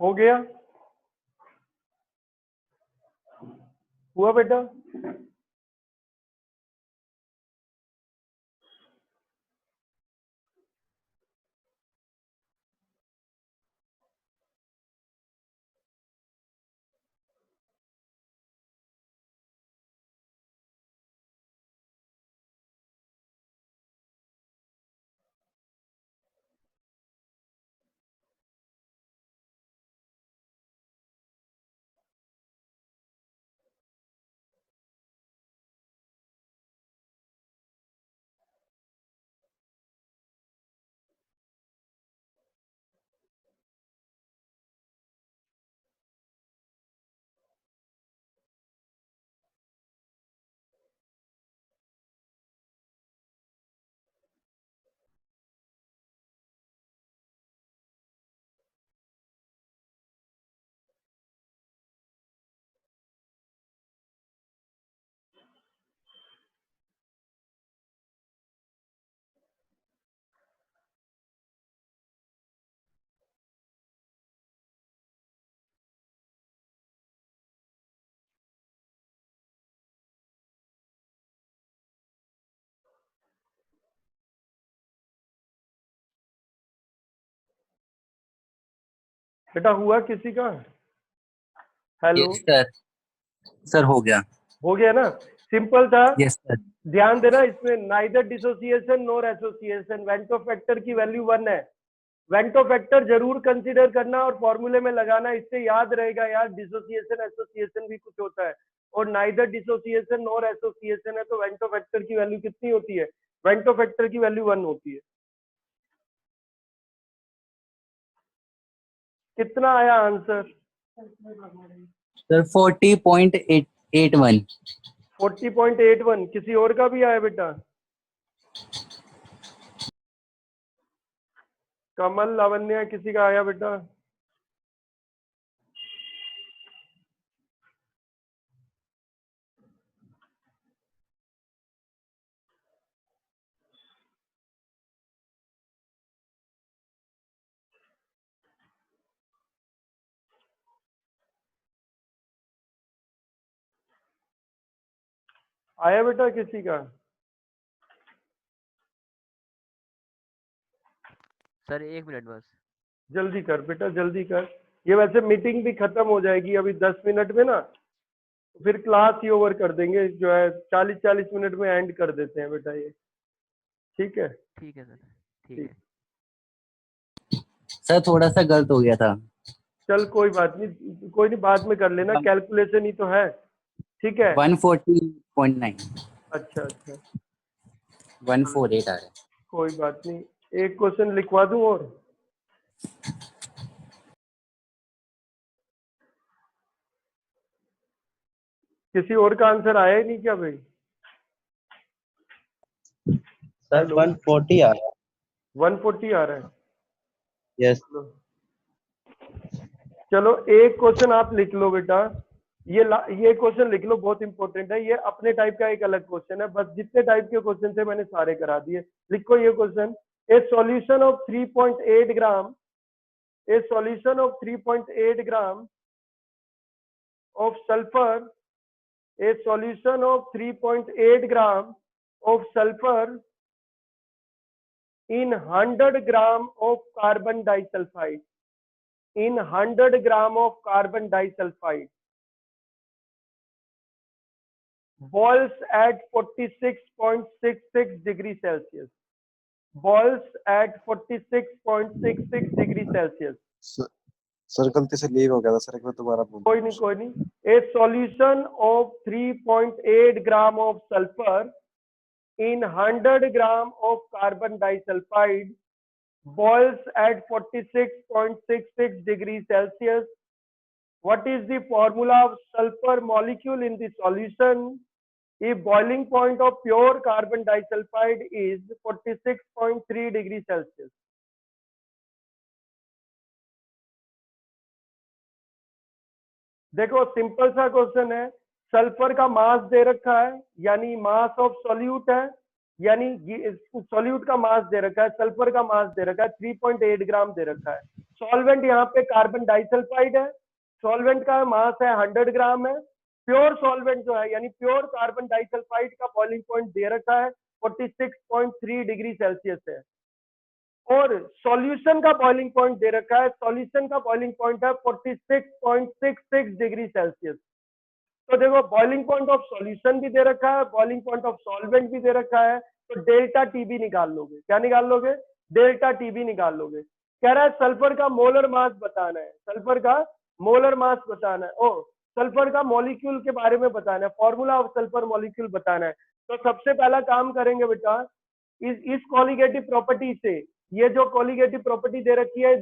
S1: हो गया, हुआ बेटा? बेटा हुआ किसी का? हेलो,
S3: यस सर, सर हो गया।
S1: हो गया ना? सिंपल था।
S3: Yes sir.
S1: ध्यान देना, इसमें नाइदर डिसोसिएशन नोर एसोसिएशन, वेंटो फैक्टर की वैल्यू 1 है। वेंटो फैक्टर जरूर कंसीडर करना और फॉर्मूले में लगाना, इससे याद रहेगा यार डिसोसिएशन एसोसिएशन भी कुछ होता है, और नाइदर डिसोसिएशन नोर एसोसिएशन है, तो वेंटो फैक्टर की वैल्यू कितनी होती है? वेंटो फैक्टर की वैल्यू 1 होती है। कितना आया आंसर?
S3: सर 40.81।
S1: 40.81। किसी और का भी आया बेटा? कमल, लावण्य, किसी का आया बेटा? आया बेटा किसी का?
S4: सर 1 मिनट बस।
S1: जल्दी कर बेटा, जल्दी कर। ये वैसे मीटिंग भी खत्म हो जाएगी अभी 10 मिनट में ना, फिर क्लास ही ओवर कर देंगे, जो है 40-40 मिनट में एंड कर देते हैं बेटा ये, ठीक है?
S4: ठीक है सर, ठीक
S1: ठीक।
S4: है।
S3: सर थोड़ा सा गलत हो गया था।
S1: चल कोई बात नहीं, कोई नहीं, बाद में कर लेना, कैलकुलेशन ही तो है, ठीक है?
S3: 140.9
S1: अच्छा अच्छा,
S3: 148 आ रहा है।
S1: कोई बात नहीं। एक क्वेश्चन लिखवा दूं और? किसी और का आंसर आया ही नहीं क्या भाई?
S5: सर 140 आ रहा है।
S1: 140 आ रहा है?
S5: यस।
S1: चलो एक क्वेश्चन आप लिख लो बेटा, ये क्वेश्चन लिख लो, बहुत इंपॉर्टेंट है ये, अपने टाइप का एक अलग क्वेश्चन है, बस जितने टाइप के क्वेश्चन थे मैंने सारे करा दिए। लिखो ये question, A solution of 3.8 gram, A solution of 3.8 gram of sulfur, a solution of 3.8 gram of sulfur in 100 gram of carbon disulfide, in 100 gram of carbon disulfide boils at 46.66 degrees Celsius, boils at 46.66 degrees Celsius.
S2: Sir गलती से leave हो गया था sir, एक बार दोबारा बोल।
S1: कोई नहीं कोई नहीं। ए solution of 3.8 gram of sulphur in 100 gram of carbon disulfide boils at 46.66 degrees Celsius. What is the formula of sulfur molecule in the solution if boiling point of pure carbon disulfide is 46.3 degrees Celsius? देखो simple सा question है, sulphur का मास दे रखा है, यानी mass of solute है, यानी solute का मास दे रखा है, सल्फर का मास दे रखा है 3.8 ग्राम दे रखा है। सॉल्वेंट यहाँ पे कार्बन डाइसल्फाइड है, सॉल्वेंट का मास है 100 ग्राम है। प्योर सॉल्वेंट जो है यानी प्योर कार्बन डाइसल्फाइड का बॉइलिंग पॉइंट दे रखा है 46.3 डिग्री सेल्सियस है, और सॉल्यूशन का बॉइलिंग पॉइंट दे रखा है, सॉल्यूशन का बॉइलिंग पॉइंट है 46.66 डिग्री सेल्सियस। तो देखो बॉइलिंग पॉइंट ऑफ सॉल्यूशन भी दे रखा है, बॉइलिंग पॉइंट ऑफ सॉल्वेंट भी दे रखा है, तो डेल्टा टीबी निकाल लोगे। क्या निकाल लोगे? डेल्टा टीबी निकाल लोगे। कह रहा है सल्फर का मोलर मास बताना है, सल्फर का मोलर मास बताना है, ओ सल्फर का मॉलिक्यूल के बारे में बताना है, फॉर्मूला ऑफ सल्फर मॉलिक्यूल बताना है। तो सबसे पहला काम करेंगे बेटा, इस कॉलिगेटिव प्रॉपर्टी से, ये जो कॉलिगेटिव प्रॉपर्टी दे रखी है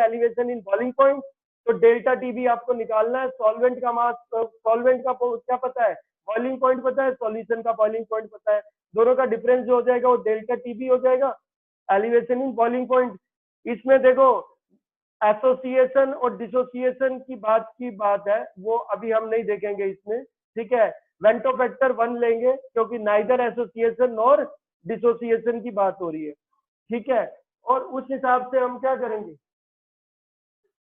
S1: एलिवेशन इन बॉइलिंग पॉइंट, तो डेल्टा टीबी आपको निकालना है। सॉल्वेंट का मास, सॉल्वेंट का क्या पता है? बॉइलिंग पॉइंट पता है, सॉल्यूशन का बॉइलिंग पॉइंट पता है, दोनों का डिफरेंस जो हो जाएगा वो डेल्टा टीबी हो जाएगा, एलिवेशन इन बॉइलिंग पॉइंट। इसमें देखो एसोसिएशन और डिसोसिएशन की बात है, वो अभी हम नहीं देखेंगे इसमें, ठीक है? वेंटो फैक्टर 1 लेंगे क्योंकि नाइदर एसोसिएशन और डिसोसिएशन की बात हो रही है, ठीक है? और उस हिसाब से हम क्या करेंगे,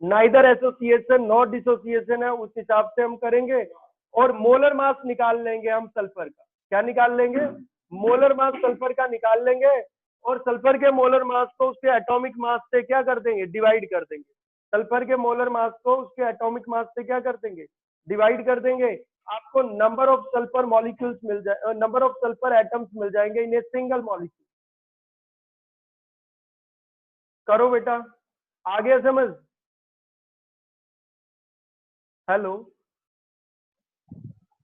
S1: नाइदर एसोसिएशन नॉट डिसोसिएशन है, उस हिसाब से हम करेंगे, और मोलर मास निकाल लेंगे हम सल्फर का। क्या निकाल लेंगे? मोलर मास सल्फर का निकाल लेंगे, और सल्फर के मोलर मास को उसके एटॉमिक मास से क्या कर देंगे? डिवाइड कर देंगे। सल्फर के मोलर मास को उसके एटॉमिक मास से क्या कर देंगे? डिवाइड कर देंगे। आपको नंबर ऑफ सल्फर मॉलिक्यूल्स मिल जाए, नंबर ऑफ सल्फर एटम्स मिल जाएंगे इन ए सिंगल मॉलिक्यूल। करो बेटा, आ गया समझ? हेलो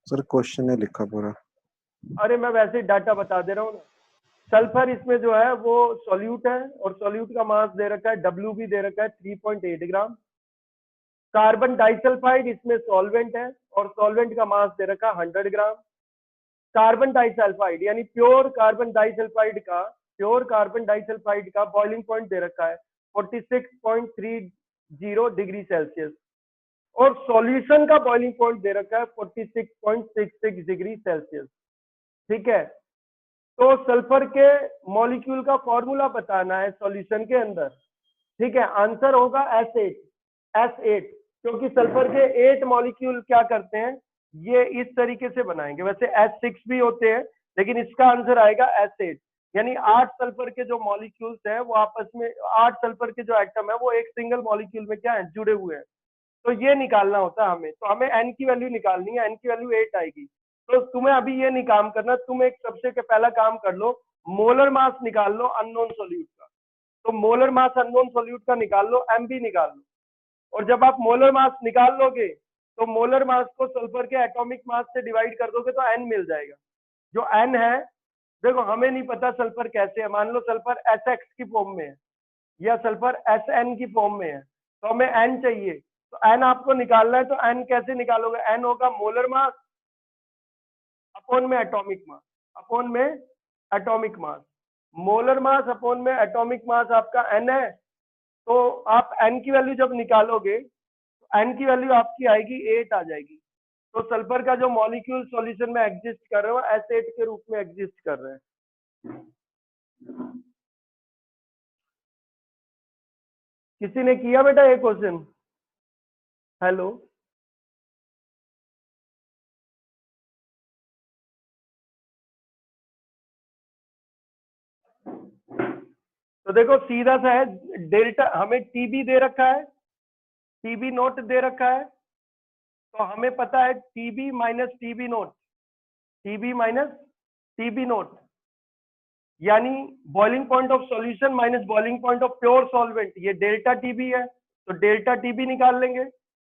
S2: सर क्वेश्चन नहीं लिखा पूरा।
S1: अरे मैं वैसे ही डाटा बता दे रहा हूँ ना। सल्फर इसमें जो है वो सॉल्यूट है, और सॉल्यूट का मास दे रखा है, डब्ल्यू भी दे रखा है 3.8 ग्राम। कार्बन डाइसल्फाइड इसमें सॉल्वेंट है, और सॉल्वेंट का मास दे रखा है 100 ग्राम। कार्बन डाइसल्फाइड यानी प्योर कार्बन डाइसल्फाइड का बॉइलिंग पॉइंट दे रखा है 46.30 डिग्री सेल्सियस, और सॉल्यूशन का बॉइलिंग पॉइंट दे रखा है 46.66 डिग्री सेल्सियस, ठीक है? तो सल्फर के मॉलिक्यूल का फॉर्मूला बताना है सॉल्यूशन के अंदर, ठीक है? आंसर होगा S8, क्योंकि सल्फर के 8 मॉलिक्यूल क्या करते हैं? ये इस तरीके से बनाएंगे। वैसे H6 भी होते हैं, लेकिन इसका आंसर आएगा H8। यानी 8 सल्फर के जो मॉलिक्यूल्स हैं वो आपस में, 8 सल्फर के जो एटम है वो एक सिंगल मॉलिक्यूल में क्या है, जुड़े हुए हैं। तो ये निकालना होता है हमें। तो हमें n की वैल्यू निकालनी है, n की वैल्यू 8 आएगी। तो तुम्हें अभी ये नहीं काम करना, तुम एक सबसे के पहला काम कर लो, मोलर मास निकाल लो अननोन सोल्यूट का। तो मोलर मास अननोन सोल्यूट का निकाल लो, MB निकाल लो। और जब आप मोलर मास निकाल लोगे तो मोलर मास को सल्फर के एटॉमिक मास से डिवाइड कर दोगे तो n मिल जाएगा। जो n है, देखो हमें नहीं पता सल्फर कैसे है, मान लो सल्फर SX की फॉर्म में है या सल्फर SN की फॉर्म में है, तो हमें n चाहिए। तो n आपको निकालना है, तो n कैसे निकालोगे, n होगा मोलर मास अपॉन में एटॉमिक मास, अपॉन में atomic mass. Molar mass upon में एटॉमिक मास आपका n है। तो आप n की वैल्यू जब निकालोगे तो n की वैल्यू आपकी आएगी 8 आ जाएगी। तो सल्फर का जो मॉलिक्यूल सॉल्यूशन में एग्जिस्ट कर रहे हो S8 के रूप में एग्जिस्ट कर रहे हैं। किसी ने किया बेटा ये क्वेश्चन? हेलो, तो देखो सीधा सा है, डेल्टा हमें टीबी दे रखा है, टीबी नोट दे रखा है, तो हमें पता है TB minus TB nought, TB minus TB nought यानी boiling point of solution minus boiling point of pure solvent, ये डेल्टा टीबी है। तो डेल्टा टीबी निकाल लेंगे।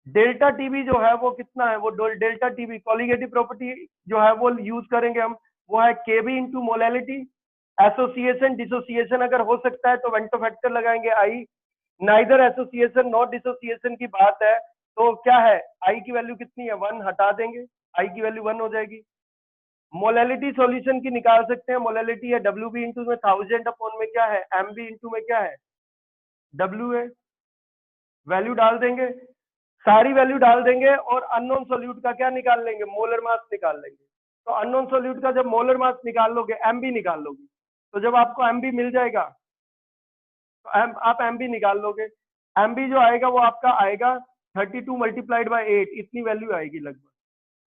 S1: डेल्टा टीबी जो है वो कितना है, वो डेल्टा टीबी कॉलिगेटिव प्रॉपर्टी जो है वो यूज करेंगे हम, वो है केबी इंटू मोलैलिटी। एसोसिएशन डिसोसिएशन अगर हो सकता है तो वेंटो फैक्टर लगाएंगे आई, नाइदर एसोसिएशन नॉट डिसोसिएशन की बात है तो क्या है, आई की वैल्यू कितनी है 1 हटा देंगे, आई की वैल्यू 1 हो जाएगी। मोलैलिटी सॉल्यूशन की निकाल सकते हैं, मोलैलिटी है WB इंटू में 1000 अपॉन में क्या है MB इंटू में क्या है W है। वैल्यू डाल देंगे, सारी वैल्यू डाल देंगे और अननोन सोल्यूट का क्या निकाल लेंगे, मोलर मास निकाल लेंगे। तो अननोन सोल्यूट का जब मोलर मास निकाल लोगे MB निकाल लोगे, तो जब आपको MB मिल जाएगा तो आप MB निकाल लोगे। MB जो आएगा वो आपका आएगा 32 मल्टीप्लाइड बाय 8, इतनी वैल्यू आएगी लगभग।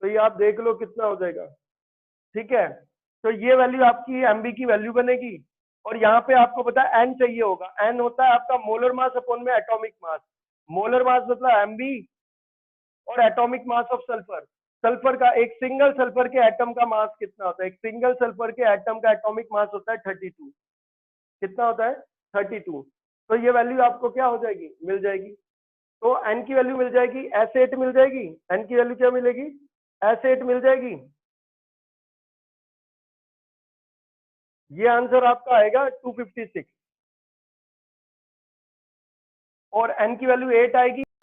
S1: तो ये आप देख लो कितना हो जाएगा, ठीक है। तो ये वैल्यू आपकी MB की वैल्यू बनेगी। और यहाँ पे आपको पता है n चाहिए होगा, n होता है आपका मोलर मास अपॉन में एटॉमिक मास। मोलर मास मतलब MB और atomic mass of sulphur. Sulphur का एक सिंगल सल्फर के एटम का मास कितना होता है, एक सिंगल सल्फर के एटम का एटॉमिक मास होता है 32। कितना होता है 32। तो ये वैल्यू आपको क्या हो जाएगी, मिल जाएगी। तो n की वैल्यू मिल जाएगी S8 मिल जाएगी, n की वैल्यू क्या मिलेगी S8 मिल जाएगी। ये आंसर आपका आएगा 256 और n की वैल्यू 8 आएगी।